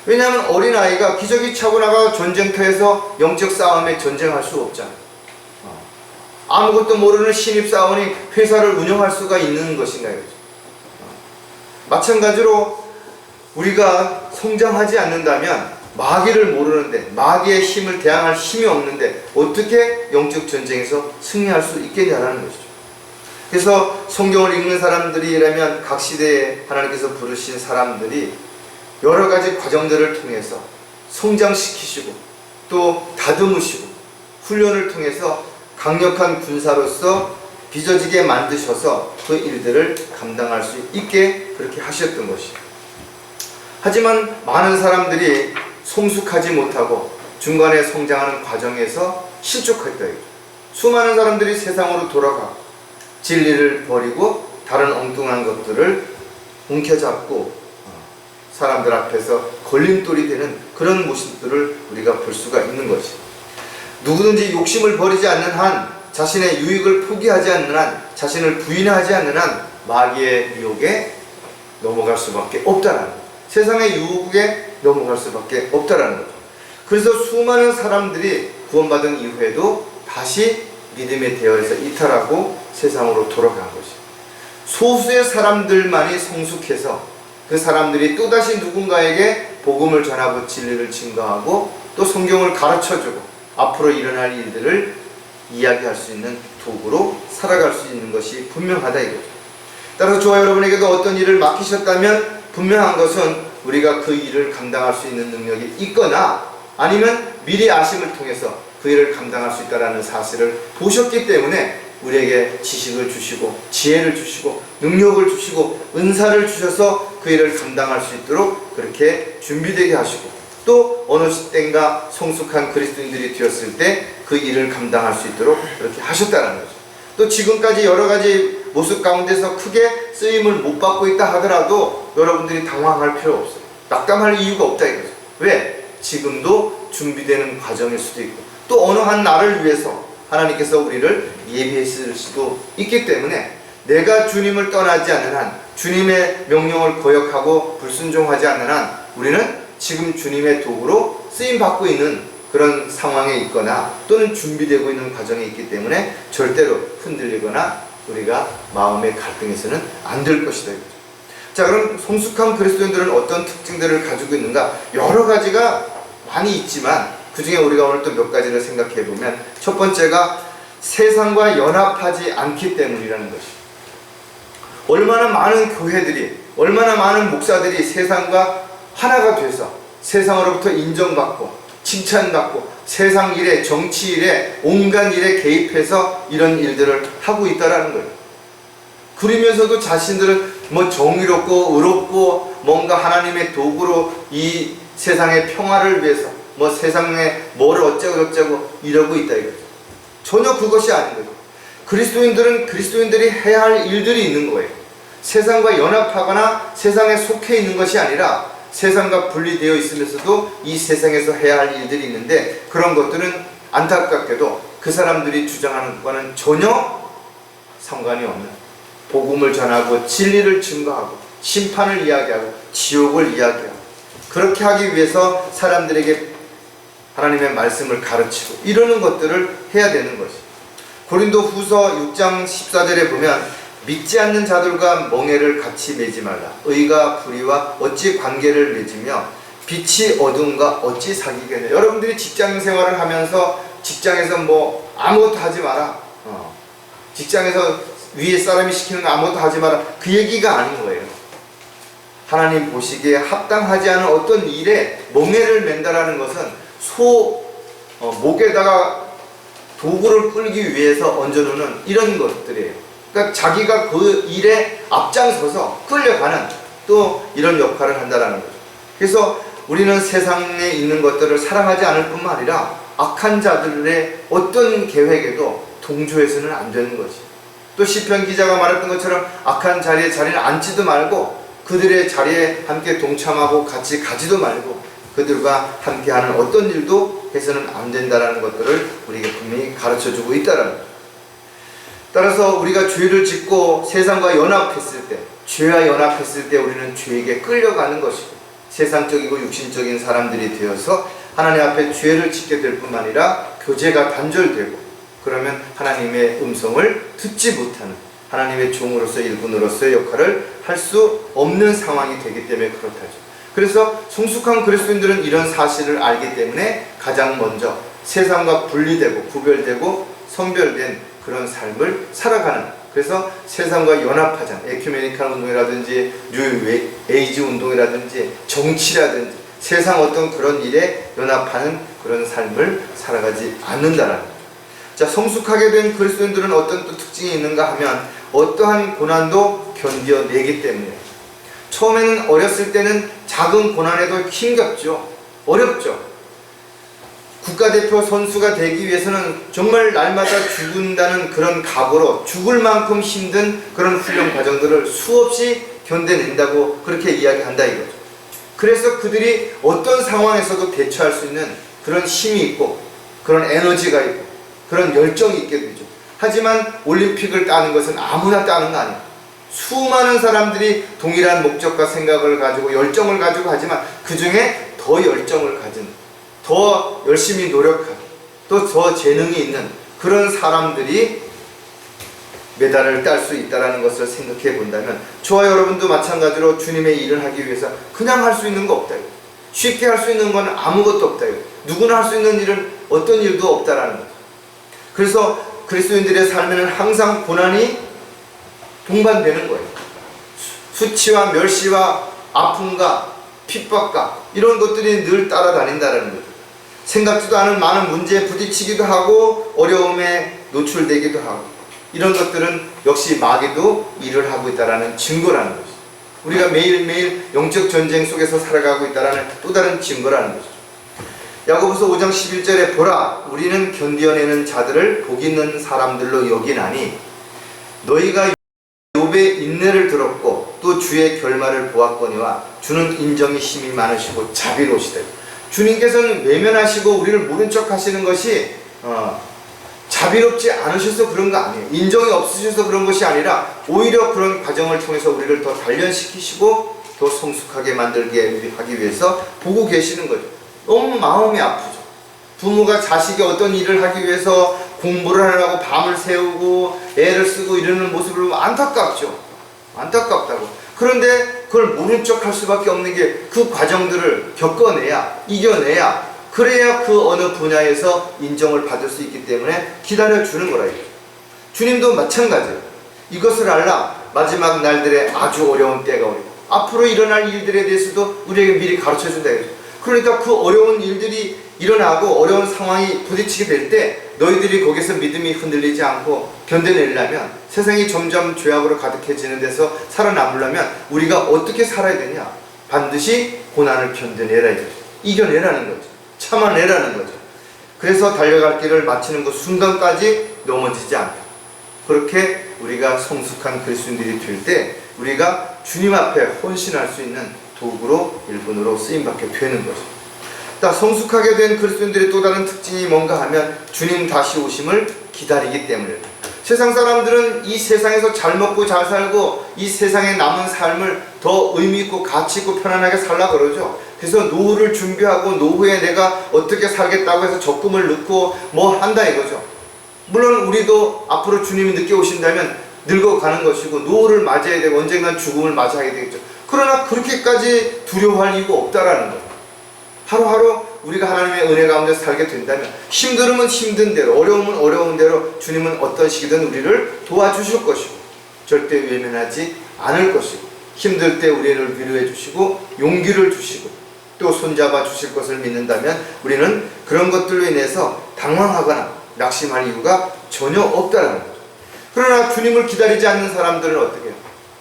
왜냐하면 어린아이가 기저귀 차고 나가 전쟁터에서 영적 싸움에 전쟁할 수 없잖아요. 아무것도 모르는 신입사원이 회사를 운영할 수가 있는 것인가요? 마찬가지로 우리가 성장하지 않는다면 마귀를 모르는데 마귀의 힘을 대항할 힘이 없는데 어떻게 영적 전쟁에서 승리할 수 있겠냐라는 것이죠. 그래서 성경을 읽는 사람들이라면 각 시대에 하나님께서 부르신 사람들이 여러 가지 과정들을 통해서 성장시키시고 또 다듬으시고 훈련을 통해서 강력한 군사로서 빚어지게 만드셔서 그 일들을 감당할 수 있게 그렇게 하셨던 것이에요. 하지만 많은 사람들이 성숙하지 못하고 중간에 성장하는 과정에서 실족했다. 수많은 사람들이 세상으로 돌아가 진리를 버리고 다른 엉뚱한 것들을 움켜잡고 사람들 앞에서 걸림돌이 되는 그런 모습들을 우리가 볼 수가 있는 것이에요. 누구든지 욕심을 버리지 않는 한, 자신의 유익을 포기하지 않는 한, 자신을 부인하지 않는 한 마귀의 유혹에 넘어갈 수밖에 없다라는 거죠. 세상의 유혹에 넘어갈 수밖에 없다라는 거죠. 그래서 수많은 사람들이 구원받은 이후에도 다시 믿음의 대열에서 이탈하고 세상으로 돌아간 것이죠. 소수의 사람들만이 성숙해서 그 사람들이 또다시 누군가에게 복음을 전하고 진리를 증거하고 또 성경을 가르쳐주고 앞으로 일어날 일들을 이야기할 수 있는 도구로 살아갈 수 있는 것이 분명하다 이거죠. 따라서 저와 여러분에게도 어떤 일을 맡기셨다면 분명한 것은 우리가 그 일을 감당할 수 있는 능력이 있거나 아니면 미리 아심을 통해서 그 일을 감당할 수 있다는 사실을 보셨기 때문에 우리에게 지식을 주시고 지혜를 주시고 능력을 주시고 은사를 주셔서 그 일을 감당할 수 있도록 그렇게 준비되게 하시고, 또 어느 때인가 성숙한 그리스도인들이 되었을 때 그 일을 감당할 수 있도록 그렇게 하셨다는 거죠. 또 지금까지 여러 가지 모습 가운데서 크게 쓰임을 못 받고 있다 하더라도 여러분들이 당황할 필요 없어요. 낙담할 이유가 없다 이거죠. 왜? 지금도 준비되는 과정일 수도 있고, 또 어느 한 날을 위해서 하나님께서 우리를 예비했을 수도 있기 때문에, 내가 주님을 떠나지 않는 한, 주님의 명령을 거역하고 불순종하지 않는 한, 우리는 지금 주님의 도구로 쓰임받고 있는 그런 상황에 있거나 또는 준비되고 있는 과정에 있기 때문에 절대로 흔들리거나 우리가 마음의 갈등에서는 안 될 것이다 이거죠. 자, 그럼 성숙한 그리스도인들은 어떤 특징들을 가지고 있는가? 여러 가지가 많이 있지만 그 중에 우리가 오늘 또 몇 가지를 생각해 보면, 첫 번째가 세상과 연합하지 않기 때문이라는 것이. 얼마나 많은 교회들이, 얼마나 많은 목사들이 세상과 하나가 돼서 세상으로부터 인정받고 칭찬받고 세상 일에, 정치 일에, 온갖 일에 개입해서 이런 일들을 하고 있다라는 거예요. 그러면서도 자신들은 뭐 정의롭고 의롭고 뭔가 하나님의 도구로 이 세상의 평화를 위해서 뭐 세상에 뭘 어쩌고 이러고 있다 이거죠. 전혀 그것이 아닌 거죠. 그리스도인들은 그리스도인들이 해야 할 일들이 있는 거예요. 세상과 연합하거나 세상에 속해 있는 것이 아니라 세상과 분리되어 있으면서도 이 세상에서 해야 할 일들이 있는데, 그런 것들은 안타깝게도 그 사람들이 주장하는 것과는 전혀 상관이 없는, 복음을 전하고 진리를 증거하고 심판을 이야기하고 지옥을 이야기하고, 그렇게 하기 위해서 사람들에게 하나님의 말씀을 가르치고 이러는 것들을 해야 되는 것이. 고린도 후서 6장 14절에 보면, 믿지 않는 자들과 멍에를 같이 매지 말라. 의가 불의와 어찌 관계를 맺으며 빛이 어두움과 어찌 사귀겠느냐. 여러분들이 직장 생활을 하면서 직장에서 뭐 아무것도 하지 마라, 직장에서 위에 사람이 시키는 거 아무것도 하지 마라, 그 얘기가 아닌 거예요. 하나님 보시기에 합당하지 않은 어떤 일에 멍에를 맨다라는 것은 목에다가 도구를 끌기 위해서 얹어놓는 이런 것들이에요. 그러니까 자기가 그 일에 앞장서서 끌려가는 또 이런 역할을 한다는 거죠. 그래서 우리는 세상에 있는 것들을 사랑하지 않을 뿐만 아니라 악한 자들의 어떤 계획에도 동조해서는 안 되는 거지. 또 시편 기자가 말했던 것처럼 악한 자리에 자리를 앉지도 말고 그들의 자리에 함께 동참하고 같이 가지도 말고 그들과 함께하는 어떤 일도 해서는 안 된다는 것들을 우리에게 분명히 가르쳐주고 있다는 거죠. 따라서 우리가 죄를 짓고 세상과 연합했을 때, 죄와 연합했을 때 우리는 죄에게 끌려가는 것이고, 세상적이고 육신적인 사람들이 되어서 하나님 앞에 죄를 짓게 될 뿐만 아니라 교제가 단절되고, 그러면 하나님의 음성을 듣지 못하는 하나님의 종으로서 일꾼으로서의 역할을 할 수 없는 상황이 되기 때문에 그렇다죠. 그래서 성숙한 그리스도인들은 이런 사실을 알기 때문에 가장 먼저 세상과 분리되고 구별되고 선별된 그런 삶을 살아가는, 그래서 세상과 연합하지 않는 에큐메니칼 운동이라든지 뉴 에이지 운동이라든지 정치라든지 세상 어떤 그런 일에 연합하는 그런 삶을 살아가지 않는다는 거죠. 자, 성숙하게 된 그리스도인들은 어떤 또 특징이 있는가 하면 어떠한 고난도 견뎌내기 때문에, 처음에는 어렸을 때는 작은 고난에도 힘겹죠. 어렵죠. 국가대표 선수가 되기 위해서는 정말 날마다 죽는다는 그런 각오로 죽을 만큼 힘든 그런 훈련 과정들을 수없이 견뎌낸다고 그렇게 이야기한다 이거죠. 그래서 그들이 어떤 상황에서도 대처할 수 있는 그런 힘이 있고 그런 에너지가 있고 그런 열정이 있게 되죠. 하지만 올림픽을 따는 것은 아무나 따는 거 아니에요. 수많은 사람들이 동일한 목적과 생각을 가지고 열정을 가지고 하지만 그 중에 더 열정을 가진, 더 열심히 노력한, 또 더 재능이 있는 그런 사람들이 메달을 딸 수 있다는 것을 생각해 본다면, 저와 여러분도 마찬가지로 주님의 일을 하기 위해서 그냥 할 수 있는 거 없다. 쉽게 할 수 있는 건 아무것도 없다. 누구나 할 수 있는 일은 어떤 일도 없다라는 거죠. 그래서 그리스도인들의 삶에는 항상 고난이 동반되는 거예요. 수치와 멸시와 아픔과 핍박과 이런 것들이 늘 따라다닌다는 거죠. 생각지도 않은 많은 문제에 부딪히기도 하고 어려움에 노출되기도 하고 이런 것들은 역시 마귀도 일을 하고 있다는 증거라는 것이죠. 우리가 매일매일 영적 전쟁 속에서 살아가고 있다는 또 다른 증거라는 것이죠. 야고보서 5장 11절에 보라, 우리는 견뎌내는 자들을 복 있는 사람들로 여기나니 너희가 욥의 인내를 들었고 또 주의 결말을 보았거니와 주는 인정이 힘이 많으시고 자비로우시다. 주님께서는 외면하시고 우리를 모른 척 하시는 것이 자비롭지 않으셔서 그런 거 아니에요. 인정이 없으셔서 그런 것이 아니라 오히려 그런 과정을 통해서 우리를 더 단련시키시고 더 성숙하게 만들게 하기 위해서 보고 계시는 거죠. 너무 마음이 아프죠. 부모가 자식이 어떤 일을 하기 위해서 공부를 하려고 밤을 새우고 애를 쓰고 이러는 모습을 보면 안타깝죠. 안타깝다고. 그런데 그걸 모른 척 할 수밖에 없는 게 그 과정들을 겪어내야, 이겨내야, 그래야 그 어느 분야에서 인정을 받을 수 있기 때문에 기다려주는 거라. 주님도 마찬가지예요. 이것을 알라, 마지막 날들에 아주 어려운 때가 오리고 앞으로 일어날 일들에 대해서도 우리에게 미리 가르쳐준다. 그러니까 그 어려운 일들이 일어나고 어려운 상황이 부딪히게 될 때 너희들이 거기서 믿음이 흔들리지 않고 견뎌내려면, 세상이 점점 죄악으로 가득해지는 데서 살아남으려면 우리가 어떻게 살아야 되냐? 반드시 고난을 견뎌내라 이거죠. 이겨내라는 거죠. 참아내라는 거죠. 그래서 달려갈 길을 마치는 그 순간까지 넘어지지 않다. 그렇게 우리가 성숙한 그리스도인들이 될 때 우리가 주님 앞에 헌신할 수 있는 도구로 일꾼으로 쓰임받게 되는 거죠. 성숙하게 된 그리스도인들의 또 다른 특징이 뭔가 하면 주님 다시 오심을 기다리기 때문입니다. 세상 사람들은 이 세상에서 잘 먹고 잘 살고 이 세상에 남은 삶을 더 의미 있고 가치 있고 편안하게 살라 그러죠. 그래서 노후를 준비하고 노후에 내가 어떻게 살겠다고 해서 적금을 넣고 뭐 한다 이거죠. 물론 우리도 앞으로 주님이 늦게 오신다면 늙어가는 것이고 노후를 맞이해야 되고 언젠간 죽음을 맞이하게 되겠죠. 그러나 그렇게까지 두려워할 이유가 없다라는 거예요. 하루하루 우리가 하나님의 은혜 가운데 살게 된다면 힘들으면 힘든 대로, 어려우면 어려운 대로 주님은 어떤 식이든 우리를 도와주실 것이고 절대 외면하지 않을 것이고 힘들 때 우리를 위로해 주시고 용기를 주시고 또 손잡아 주실 것을 믿는다면 우리는 그런 것들로 인해서 당황하거나 낙심할 이유가 전혀 없다는 거죠. 그러나 주님을 기다리지 않는 사람들은 어떻게 해요?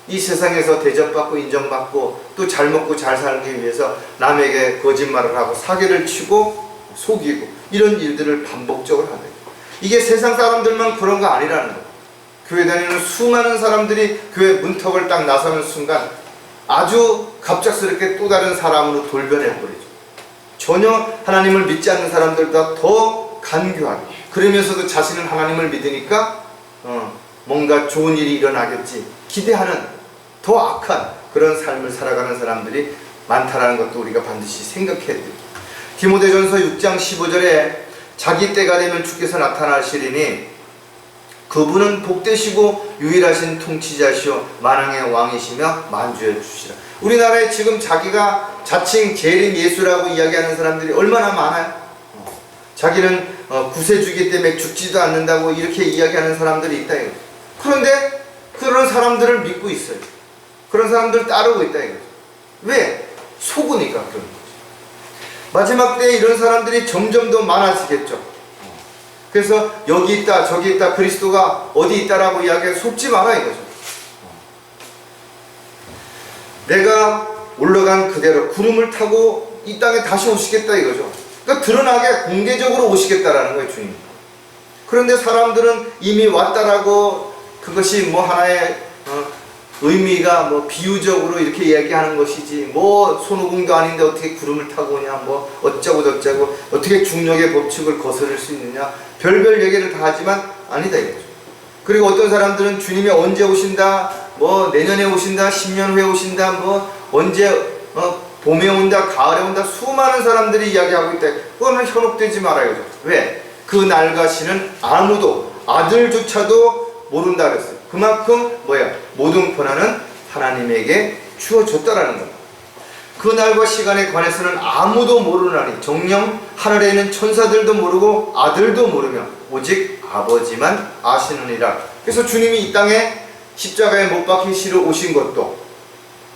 이 세상에서 대접받고 인정받고 또 잘 먹고 잘 살기 위해서 남에게 거짓말을 하고 사기를 치고 속이고 이런 일들을 반복적으로 하는 거예요. 이게 세상 사람들만 그런 거 아니라는 거예요. 교회 다니는 수많은 사람들이 교회 문턱을 딱 나서는 순간 아주 갑작스럽게 또 다른 사람으로 돌변해버리죠. 전혀 하나님을 믿지 않는 사람들보다 더 간교하게, 그러면서도 자신은 하나님을 믿으니까 뭔가 좋은 일이 일어나겠지 기대하는 더 악한 그런 삶을 살아가는 사람들이 많다라는 것도 우리가 반드시 생각해야 돼요. 디모데전서 6장 15절에 자기 때가 되면 주께서 나타나시리니 그분은 복되시고 유일하신 통치자시오 만왕의 왕이시며 만주해 주시라. 우리나라에 지금 자기가 자칭 재림 예수라고 이야기하는 사람들이 얼마나 많아요. 자기는 구세주기 때문에 죽지도 않는다고 이렇게 이야기하는 사람들이 있다 이거죠. 그런데 그런 사람들을 믿고 있어요. 그런 사람들을 따르고 있다 이거죠. 왜? 속으니까 그런 거죠. 마지막 때에 이런 사람들이 점점 더 많아지겠죠. 그래서 여기 있다 저기 있다 그리스도가 어디 있다라고 이야기해서 속지 마라 이거죠. 내가 올라간 그대로 구름을 타고 이 땅에 다시 오시겠다 이거죠. 그러니까 드러나게 공개적으로 오시겠다라는 거예요, 주님. 그런데 사람들은 이미 왔다라고 그것이 뭐 하나의 의미가 뭐 비유적으로 이렇게 이야기하는 것이지 뭐 손오공도 아닌데 어떻게 구름을 타고 오냐 뭐 어쩌고 저쩌고 어떻게 중력의 법칙을 거스를 수 있느냐 별별 얘기를 다 하지만 아니다 이거죠. 그리고 어떤 사람들은 주님이 언제 오신다 뭐 내년에 오신다 10년 후에 오신다 뭐 언제 봄에 온다 가을에 온다 수많은 사람들이 이야기하고 있다. 그거는 현혹되지 말아요. 왜? 그 날과 시는 아무도 아들조차도 모른다 그랬어요. 그만큼 모든 권한은 하나님에게 주어졌다라는 겁니다. 그 날과 시간에 관해서는 아무도 모르나니 정녕 하늘에 있는 천사들도 모르고 아들도 모르며 오직 아버지만 아시느니라. 그래서 주님이 이 땅에 십자가에 못 박히시러 오신 것도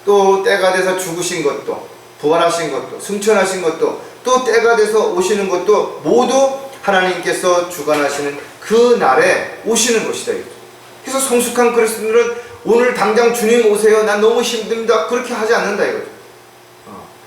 또 때가 돼서 죽으신 것도 부활하신 것도 승천하신 것도 또 때가 돼서 오시는 것도 모두 하나님께서 주관하시는 그 날에 오시는 것이다. 그래서 성숙한 그리스도인들은 오늘 당장 주님 오세요, 난 너무 힘듭니다, 그렇게 하지 않는다 이거죠.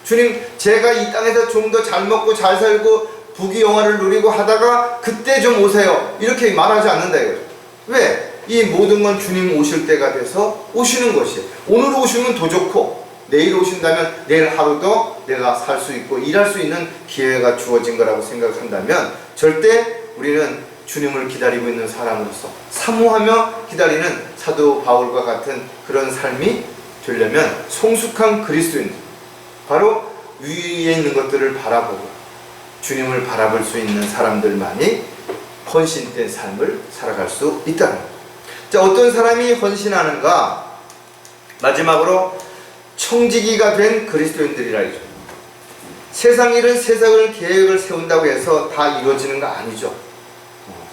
주님, 제가 이 땅에서 좀 더 잘 먹고 잘 살고 부귀영화를 누리고 하다가 그때 좀 오세요, 이렇게 말하지 않는다 이거죠. 왜? 이 모든 건 주님 오실 때가 돼서 오시는 것이에요. 오늘 오시면 더 좋고 내일 오신다면 내일 하루 더 내가 살 수 있고 일할 수 있는 기회가 주어진 거라고 생각한다면 절대 우리는 주님을 기다리고 있는 사람으로서 사모하며 기다리는 사도 바울과 같은 그런 삶이 되려면 성숙한 그리스도인, 바로 위에 있는 것들을 바라보고 주님을 바라볼 수 있는 사람들만이 헌신된 삶을 살아갈 수 있다는 거예요. 자, 어떤 사람이 헌신하는가? 마지막으로 청지기가 된 그리스도인들이라 했죠. 세상 일은 세상을 계획을 세운다고 해서 다 이루어지는 거 아니죠.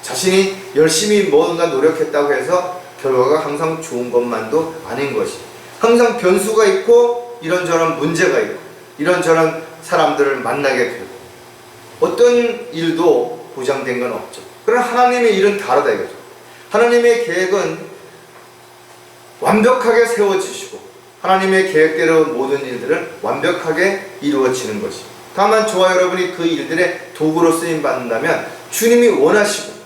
자신이 열심히 뭔가 노력했다고 해서 결과가 항상 좋은 것만도 아닌 것이, 항상 변수가 있고 이런저런 문제가 있고 이런저런 사람들을 만나게 되고 어떤 일도 보장된 건 없죠. 그러나 하나님의 일은 다르다 이거죠. 하나님의 계획은 완벽하게 세워지시고 하나님의 계획대로 모든 일들은 완벽하게 이루어지는 것이, 다만 저와 여러분이 그 일들의 도구로 쓰임 받는다면 주님이 원하시고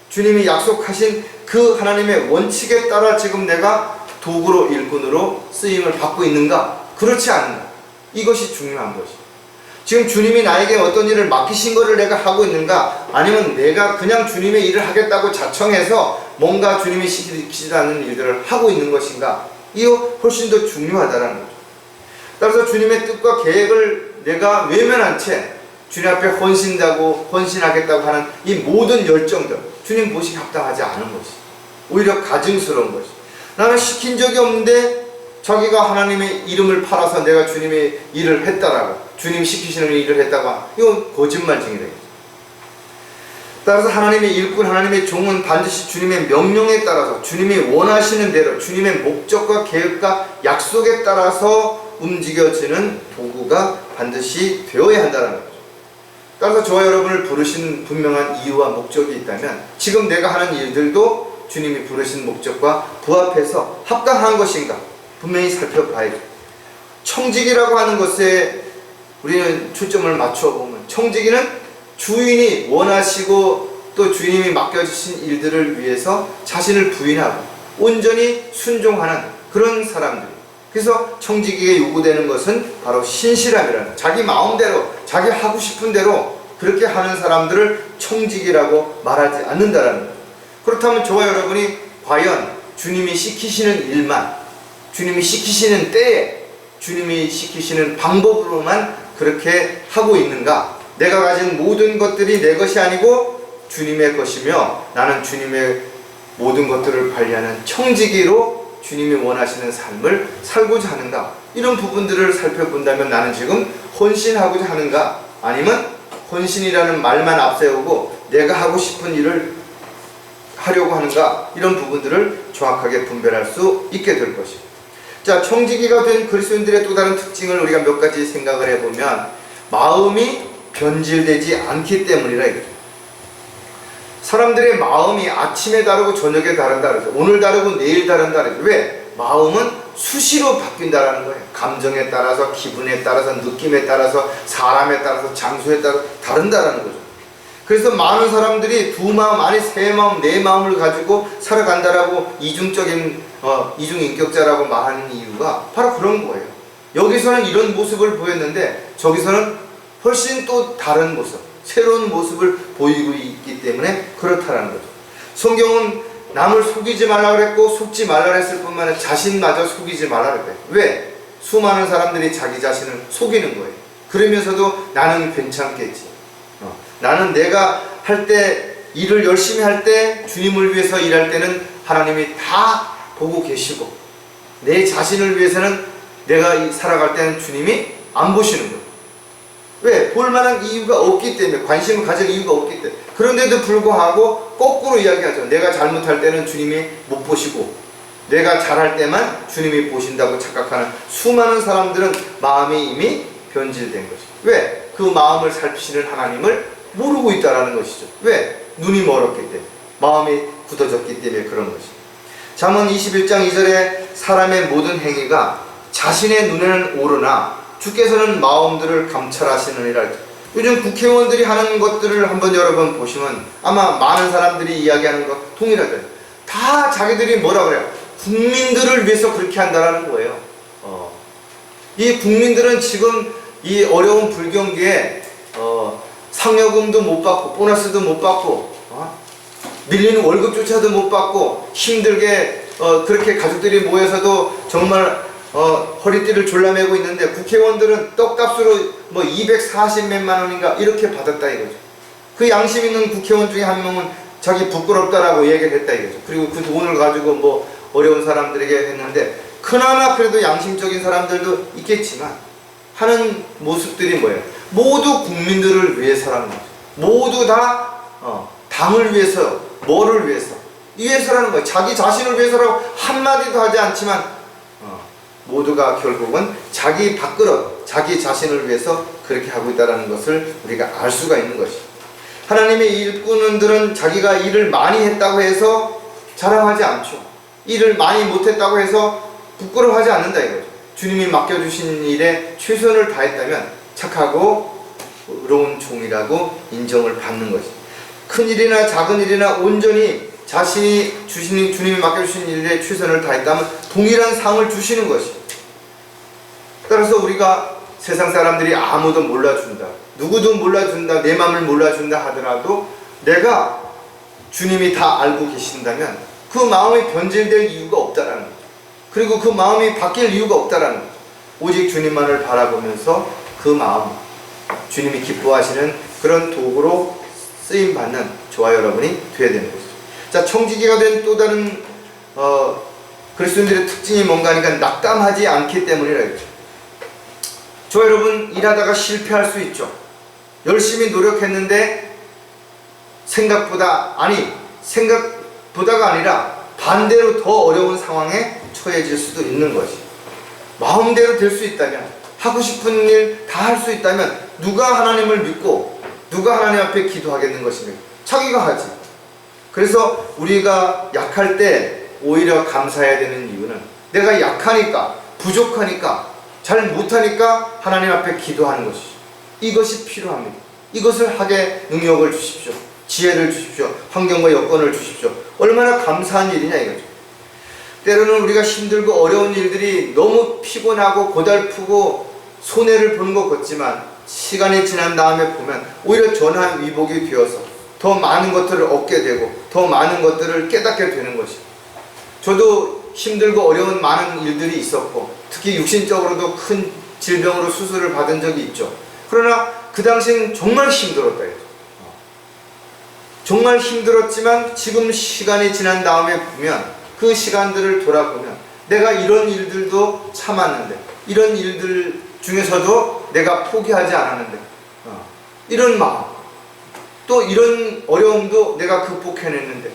주님이 약속하신 그 하나님의 원칙에 따라 지금 내가 도구로 일꾼으로 쓰임을 받고 있는가, 그렇지 않은가, 이것이 중요한 것이. 지금 주님이 나에게 어떤 일을 맡기신 것을 내가 하고 있는가, 아니면 내가 그냥 주님의 일을 하겠다고 자청해서 뭔가 주님이 시키지 않는 일들을 하고 있는 것인가, 이거 훨씬 더 중요하다는 거죠. 따라서 주님의 뜻과 계획을 내가 외면한 채 주님 앞에 헌신하겠다고 하는 이 모든 열정들, 주님 보시기 합당하지 않은 것이, 오히려 가증스러운 것이. 나는 시킨 적이 없는데 자기가 하나님의 이름을 팔아서 내가 주님의 일을 했다라고, 주님 시키시는 일을 했다고, 이건 거짓말쟁이다. 따라서 하나님의 일꾼, 하나님의 종은 반드시 주님의 명령에 따라서 주님이 원하시는 대로 주님의 목적과 계획과 약속에 따라서 움직여지는 도구가 반드시 되어야 한다는 거죠. 따라서 저와 여러분을 부르신 분명한 이유와 목적이 있다면 지금 내가 하는 일들도 주님이 부르신 목적과 부합해서 합당한 것인가 분명히 살펴봐야죠. 청지기라고 하는 것에 우리는 초점을 맞춰보면, 청지기는 주인이 원하시고 또 주님이 맡겨주신 일들을 위해서 자신을 부인하고 온전히 순종하는 그런 사람들. 그래서 청지기에 요구되는 것은 바로 신실함이라는, 자기 마음대로 자기 하고 싶은 대로 그렇게 하는 사람들을 청지기라고 말하지 않는다라는 거죠. 그렇다면 저와 여러분이 과연 주님이 시키시는 일만, 주님이 시키시는 때에, 주님이 시키시는 방법으로만 그렇게 하고 있는가? 내가 가진 모든 것들이 내 것이 아니고 주님의 것이며 나는 주님의 모든 것들을 관리하는 청지기로 주님이 원하시는 삶을 살고자 하는가? 이런 부분들을 살펴본다면 나는 지금 헌신하고자 하는가? 아니면 헌신이라는 말만 앞세우고 내가 하고 싶은 일을 하려고 하는가? 이런 부분들을 정확하게 분별할 수 있게 될 것입니다. 자, 청지기가 된 그리스도인들의 또 다른 특징을 우리가 몇 가지 생각을 해보면, 마음이 변질되지 않기 때문이라 이거죠. 사람들의 마음이 아침에 다르고 저녁에 다른다 그러죠. 오늘 다르고 내일 다른다 그러죠. 왜? 마음은 수시로 바뀐다라는 거예요. 감정에 따라서, 기분에 따라서, 느낌에 따라서, 사람에 따라서, 장소에 따라서 다른다라는 거죠. 그래서 많은 사람들이 두 마음, 아니 세 마음, 네 마음을 가지고 살아간다라고 이중인격자라고 말하는 이유가 바로 그런 거예요. 여기서는 이런 모습을 보였는데 저기서는 훨씬 또 다른 모습, 새로운 모습을 보이고 있기 때문에 그렇다라는 거죠. 성경은 남을 속이지 말라 그랬고 속지 말라 그랬을 뿐만 아니라 자신마저 속이지 말라 그랬대요. 왜? 수많은 사람들이 자기 자신을 속이는 거예요. 그러면서도 나는 괜찮겠지. 나는 내가 할 때, 일을 열심히 할 때, 주님을 위해서 일할 때는 하나님이 다 보고 계시고, 내 자신을 위해서는 내가 살아갈 때는 주님이 안 보시는 거예요. 왜? 볼만한 이유가 없기 때문에, 관심을 가질 이유가 없기 때문에. 그런데도 불구하고 거꾸로 이야기하죠. 내가 잘못할 때는 주님이 못 보시고 내가 잘할 때만 주님이 보신다고 착각하는 수많은 사람들은 마음이 이미 변질된 것이죠. 왜? 그 마음을 살피시는 하나님을 모르고 있다는 것이죠. 왜? 눈이 멀었기 때문에, 마음이 굳어졌기 때문에 그런 것이죠. 잠언 21장 2절에 사람의 모든 행위가 자신의 눈에는 오르나 주께서는 마음들을 감찰하시느니라. 요즘 국회의원들이 하는 것들을 한번 여러분 보시면 아마 많은 사람들이 이야기하는 것 동일하죠. 다 자기들이 뭐라 그래요? 국민들을 위해서 그렇게 한다라는 거예요. 이 국민들은 지금 이 어려운 불경기에 상여금도 못 받고 보너스도 못 받고 밀리는 월급조차도 못 받고 힘들게 그렇게 가족들이 모여서도 정말 허리띠를 졸라매고 있는데 국회의원들은 떡값으로 뭐 240 몇만 원인가 이렇게 받았다 이거죠. 그 양심 있는 국회의원 중에 한 명은 자기 부끄럽다라고 얘기를 했다 이거죠. 그리고 그 돈을 가지고 뭐 어려운 사람들에게 했는데 그나마 그래도 양심적인 사람들도 있겠지만 하는 모습들이 뭐예요? 모두 국민들을 위해서라는 거죠. 모두 다 당을 위해서, 뭐를 위해서라는 거예요. 자기 자신을 위해서라고 한마디도 하지 않지만 모두가 결국은 자기 밥그릇, 자기 자신을 위해서 그렇게 하고 있다는 것을 우리가 알 수가 있는 것이죠. 하나님의 일꾼들은 자기가 일을 많이 했다고 해서 자랑하지 않죠. 일을 많이 못했다고 해서 부끄러워하지 않는다 이거죠. 주님이 맡겨주신 일에 최선을 다했다면 착하고 의로운 종이라고 인정을 받는 것이죠. 큰 일이나 작은 일이나 온전히 자신이 주님이 맡겨주신 일에 최선을 다했다면 동일한 상을 주시는 것이죠. 따라서 우리가 세상 사람들이 아무도 몰라준다, 누구도 몰라준다, 내 마음을 몰라준다 하더라도 내가 주님이 다 알고 계신다면 그 마음이 변질될 이유가 없다라는 거죠. 그리고 그 마음이 바뀔 이유가 없다라는 거죠. 오직 주님만을 바라보면서 그 마음, 주님이 기뻐하시는 그런 도구로 쓰임받는 저와 여러분이 되어야 되는 것이죠. 자, 청지기가 된 또 다른 그리스도인들의 특징이 뭔가 하니까 낙담하지 않기 때문이라 했죠. 저와 여러분 일하다가 실패할 수 있죠. 열심히 노력했는데 생각보다가 아니라 반대로 더 어려운 상황에 처해질 수도 있는 것이. 마음대로 될 수 있다면, 하고 싶은 일 다 할 수 있다면 누가 하나님을 믿고 누가 하나님 앞에 기도하겠는 것입니까? 자기가 하지. 그래서 우리가 약할 때 오히려 감사해야 되는 이유는 내가 약하니까, 부족하니까, 잘 못하니까 하나님 앞에 기도하는 것이죠. 이것이 필요합니다. 이것을 하게 능력을 주십시오. 지혜를 주십시오. 환경과 여건을 주십시오. 얼마나 감사한 일이냐 이거죠. 때로는 우리가 힘들고 어려운 일들이 너무 피곤하고 고달프고 손해를 보는 것 같지만 시간이 지난 다음에 보면 오히려 전화위복이 되어서 더 많은 것들을 얻게 되고 더 많은 것들을 깨닫게 되는 것이죠. 저도 힘들고 어려운 많은 일들이 있었고 특히 육신적으로도 큰 질병으로 수술을 받은 적이 있죠. 그러나 그 당시엔 정말 힘들었다. 정말 힘들었지만 지금 시간이 지난 다음에 보면 그 시간들을 돌아보면 내가 이런 일들도 참았는데 이런 일들 중에서도 내가 포기하지 않았는데 이런 마음 또 이런 어려움도 내가 극복해냈는데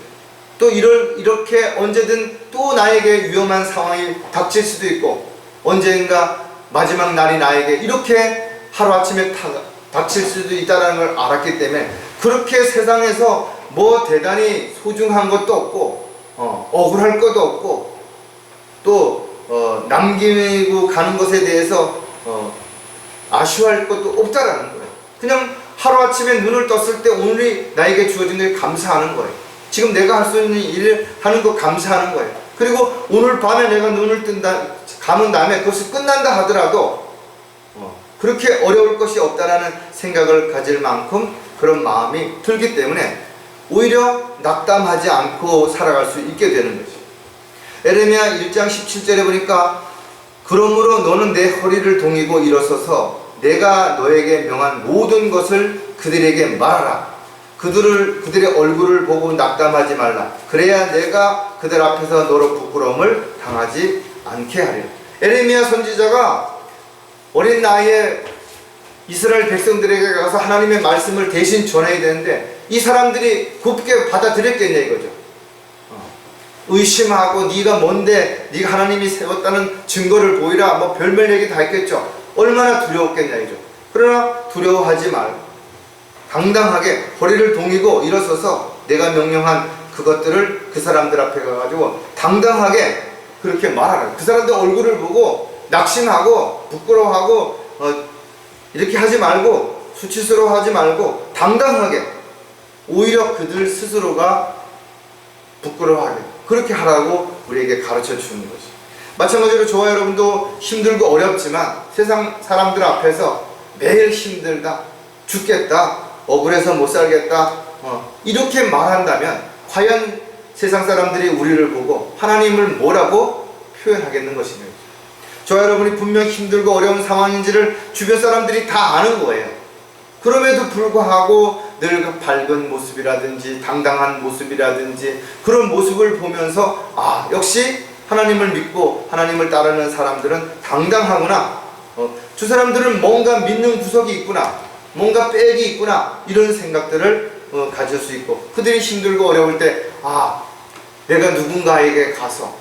또 이렇게 언제든 또 나에게 위험한 상황이 닥칠 수도 있고 언젠가 마지막 날이 나에게 이렇게 하루아침에 닥칠 수도 있다는 걸 알았기 때문에 그렇게 세상에서 뭐 대단히 소중한 것도 없고 억울할 것도 없고 또 남기고 가는 것에 대해서 아쉬워할 것도 없다라는 거예요. 그냥 하루아침에 눈을 떴을 때 오늘이 나에게 주어진 일 감사하는 거예요. 지금 내가 할 수 있는 일을 하는 거 감사하는 거예요. 그리고 오늘 밤에 내가 눈을 감은 다음에 그것이 끝난다 하더라도 그렇게 어려울 것이 없다라는 생각을 가질 만큼 그런 마음이 들기 때문에 오히려 낙담하지 않고 살아갈 수 있게 되는 거죠. 에레미야 1장 17절에 보니까 그러므로 너는 내 허리를 동이고 일어서서 내가 너에게 명한 모든 것을 그들에게 말하라. 그들의 얼굴을 보고 낙담하지 말라. 그래야 내가 그들 앞에서 너로 부끄러움을 당하지 않게 하리라. 에레미야 선지자가 어린 나이에 이스라엘 백성들에게 가서 하나님의 말씀을 대신 전해야 되는데 이 사람들이 곱게 받아들였겠냐 이거죠. 의심하고 네가 뭔데 네가 하나님이 세웠다는 증거를 보이라 뭐 별별 얘기 다 했겠죠. 얼마나 두려웠겠냐 이죠. 그러나 두려워하지 말고 당당하게 허리를 동이고 일어서서 내가 명령한 그것들을 그 사람들 앞에 가가지고 당당하게 그렇게 말하라. 그 사람들 얼굴을 보고 낙심하고 부끄러워하고 이렇게 하지 말고 수치스러워하지 말고 당당하게, 오히려 그들 스스로가 부끄러워하게 그렇게 하라고 우리에게 가르쳐 주는 것이. 마찬가지로 저와 여러분도 힘들고 어렵지만 세상 사람들 앞에서 매일 힘들다, 죽겠다, 억울해서 못 살겠다 이렇게 말한다면 과연 세상 사람들이 우리를 보고 하나님을 뭐라고 표현하겠는 것이냐. 저와 여러분이 분명 힘들고 어려운 상황인지를 주변 사람들이 다 아는 거예요. 그럼에도 불구하고 늘 밝은 모습이라든지 당당한 모습이라든지 그런 모습을 보면서 역시 하나님을 믿고 하나님을 따르는 사람들은 당당하구나, 저 사람들은 뭔가 믿는 구석이 있구나, 뭔가 백이 있구나, 이런 생각들을 가질 수 있고, 그들이 힘들고 어려울 때 내가 누군가에게 가서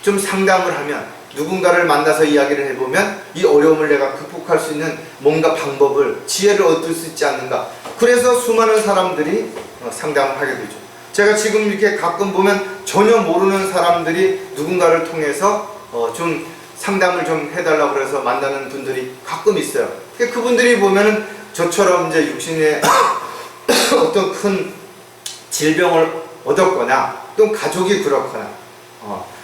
좀 상담을 하면, 누군가를 만나서 이야기를 해보면 이 어려움을 내가 극복할 수 있는 뭔가 방법을, 지혜를 얻을 수 있지 않는가. 그래서 수많은 사람들이 상담을 하게 되죠. 제가 지금 이렇게 가끔 보면 전혀 모르는 사람들이 누군가를 통해서 좀 상담을 좀 해달라고 그래서 만나는 분들이 가끔 있어요. 그분들이 보면은 저처럼 이제 육신에 어떤 큰 질병을 얻었거나 또 가족이 그렇거나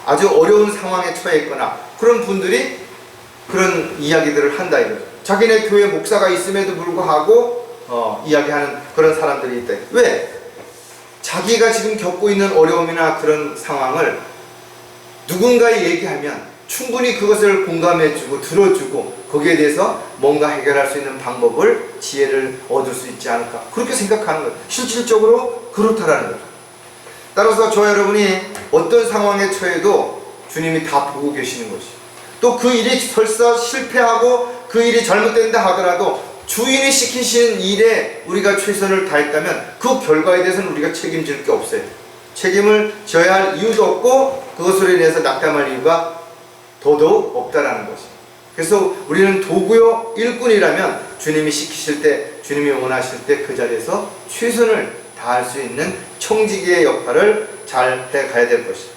아주 어려운 상황에 처해 있거나 그런 분들이 그런 이야기들을 한다 이거죠. 자기네 교회 목사가 있음에도 불구하고 이야기하는 그런 사람들이 있다. 왜? 자기가 지금 겪고 있는 어려움이나 그런 상황을 누군가에 얘기하면 충분히 그것을 공감해주고 들어주고 거기에 대해서 뭔가 해결할 수 있는 방법을, 지혜를 얻을 수 있지 않을까, 그렇게 생각하는 거예요. 실질적으로 그렇다라는 거죠. 따라서 저 여러분이 어떤 상황에 처해도 주님이 다 보고 계시는 것이, 또 그 일이 설사 실패하고 그 일이 잘못된다 하더라도 주인이 시키신 일에 우리가 최선을 다했다면 그 결과에 대해서는 우리가 책임질 게 없어요. 책임을 져야 할 이유도 없고 그것으로 인해서 낙담할 이유가 더더욱 없다라는 것이. 그래서 우리는 도구요 일꾼이라면 주님이 시키실 때, 주님이 원하실 때 그 자리에서 최선을 다할 수 있는 청지기의 역할을 잘 해가야 될 것이다.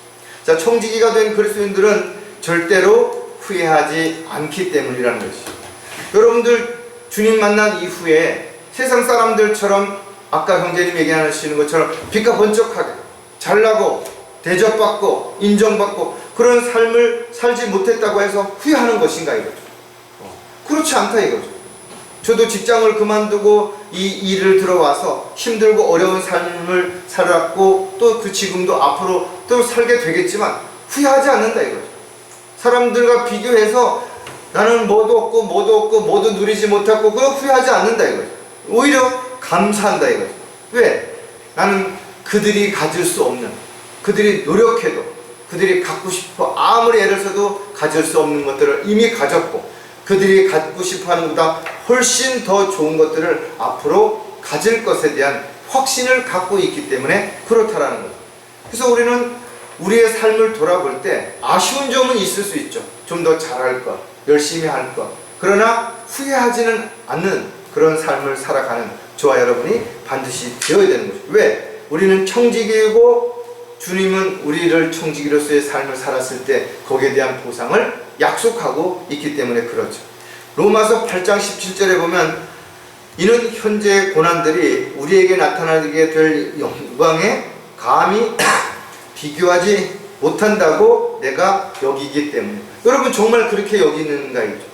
자, 청지기가 된 그리스도인들은 절대로 후회하지 않기 때문이라는 것이죠. 여러분들 주님 만난 이후에 세상 사람들처럼 아까 형제님 얘기하시는 것처럼 빛과 번쩍하게 잘나고 대접받고 인정받고 그런 삶을 살지 못했다고 해서 후회하는 것인가 이거죠. 그렇지 않다 이거죠. 저도 직장을 그만두고 이 일을 들어와서 힘들고 어려운 삶을 살았고 또 그 지금도 앞으로 또 살게 되겠지만 후회하지 않는다 이거죠. 사람들과 비교해서 나는 뭐도 없고 뭐도 누리지 못하고 그거 후회하지 않는다 이거죠. 오히려 감사한다 이거죠. 왜? 나는 그들이 가질 수 없는, 그들이 노력해도 그들이 갖고 싶어 아무리 애를 써도 가질 수 없는 것들을 이미 가졌고 그들이 갖고 싶어하는 것보다 훨씬 더 좋은 것들을 앞으로 가질 것에 대한 확신을 갖고 있기 때문에 그렇다라는 거죠. 그래서 우리는 우리의 삶을 돌아볼 때 아쉬운 점은 있을 수 있죠. 좀 더 잘할 것, 열심히 할 것. 그러나 후회하지는 않는 그런 삶을 살아가는 저와 여러분이 반드시 되어야 되는 거죠. 왜? 우리는 청지기이고 주님은 우리를 청지기로서의 삶을 살았을 때 거기에 대한 보상을 약속하고 있기 때문에 그렇죠. 로마서 8장 17절에 보면 이는 현재의 고난들이 우리에게 나타나게 될 영광에 감히 비교하지 못한다고 내가 여기기 때문에. 여러분 정말 그렇게 여기는가 이죠.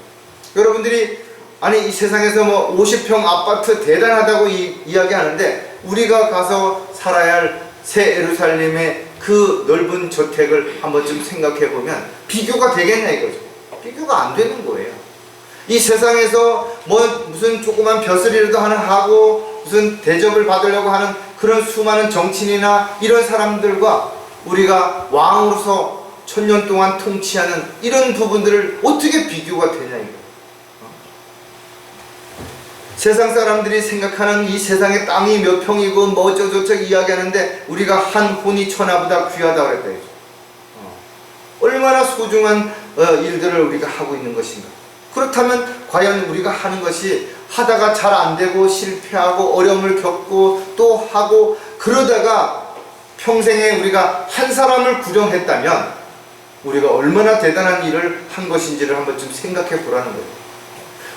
여러분들이 아니 이 세상에서 뭐 50평 아파트 대단하다고 이야기하는데 우리가 가서 살아야 할 새 예루살렘의 그 넓은 저택을 한번 좀 생각해 보면 비교가 되겠냐 이거죠. 비교가 안 되는 거예요. 이 세상에서 뭐 무슨 조그만 벼슬이라도 하나 하고 무슨 대접을 받으려고 하는 그런 수많은 정치인이나 이런 사람들과 우리가 왕으로서 1000년 동안 통치하는 이런 부분들을 어떻게 비교가 되냐 이거. 세상 사람들이 생각하는 이 세상의 땅이 몇 평이고 뭐 어쩌고저쩌고 이야기하는데 우리가 한 혼이 천하보다 귀하다고 그랬다 이죠. 얼마나 소중한 일들을 우리가 하고 있는 것인가. 그렇다면 과연 우리가 하는 것이 하다가 잘 안 되고 실패하고 어려움을 겪고 또 하고 그러다가 평생에 우리가 한 사람을 구정했다면 우리가 얼마나 대단한 일을 한 것인지를 한번 좀 생각해 보라는 거예요.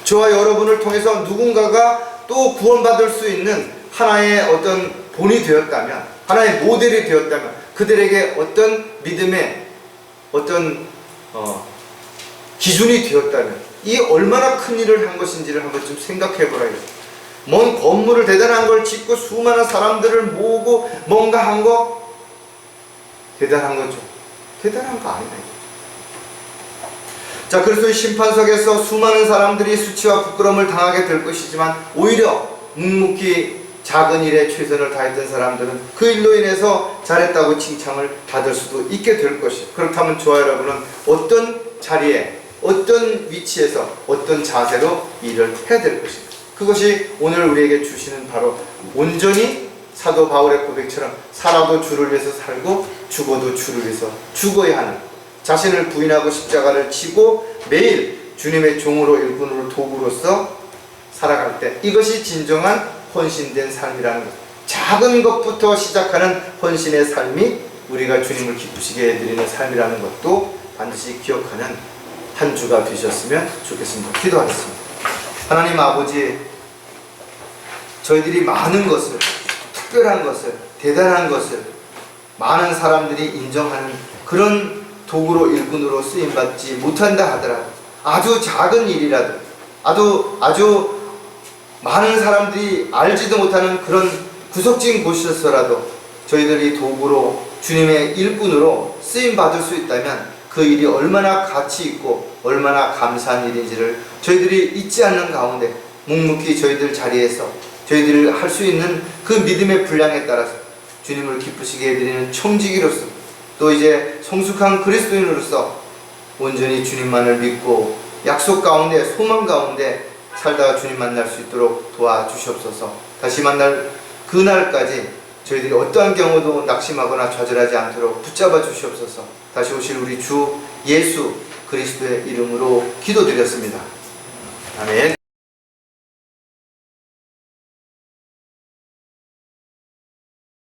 저와 여러분을 통해서 누군가가 또 구원받을 수 있는 하나의 어떤 본이 되었다면, 하나의 모델이 되었다면, 그들에게 어떤 믿음의 어떤 기준이 되었다면 이 얼마나 큰 일을 한 것인지를 한번 좀 생각해 보라. 먼 건물을 대단한 걸 짓고 수많은 사람들을 모으고 뭔가 한 거 대단한 거죠. 대단한 거 아니다. 자, 그리스도의 심판석에서 수많은 사람들이 수치와 부끄러움을 당하게 될 것이지만 오히려 묵묵히 작은 일에 최선을 다했던 사람들은 그 일로 인해서 잘했다고 칭찬을 받을 수도 있게 될 것이에요. 그렇다면 저와 여러분은 어떤 자리에, 어떤 위치에서, 어떤 자세로 일을 해야 될 것인가? 그것이 오늘 우리에게 주시는 바로 온전히 사도 바울의 고백처럼 살아도 주를 위해서 살고 죽어도 주를 위해서 죽어야 하는, 자신을 부인하고 십자가를 지고 매일 주님의 종으로 일꾼으로 도구로서 살아갈 때 이것이 진정한 헌신된 삶이라는 것. 작은 것부터 시작하는 헌신의 삶이 우리가 주님을 기쁘시게 해드리는 삶이라는 것도 반드시 기억하는 한 주가 되셨으면 좋겠습니다. 기도하겠습니다. 하나님 아버지, 저희들이 많은 것을, 특별한 것을, 대단한 것을 많은 사람들이 인정하는 그런 도구로 일꾼으로 쓰임받지 못한다 하더라도, 아주 작은 일이라도, 아주 많은 사람들이 알지도 못하는 그런 구석진 곳이었어라도 저희들이 도구로 주님의 일꾼으로 쓰임받을 수 있다면 그 일이 얼마나 가치 있고 얼마나 감사한 일인지를 저희들이 잊지 않는 가운데 묵묵히 저희들 자리에서 저희들이 할 수 있는 그 믿음의 분량에 따라서 주님을 기쁘시게 해드리는 청지기로서, 또 이제 성숙한 그리스도인으로서 온전히 주님만을 믿고 약속 가운데, 소망 가운데 살다가 주님 만날 수 있도록 도와주시옵소서. 다시 만날 그날까지 저희들이 어떠한 경우도 낙심하거나 좌절하지 않도록 붙잡아 주시옵소서. 다시 오실 우리 주 예수 그리스도의 이름으로 기도드렸습니다. 아멘.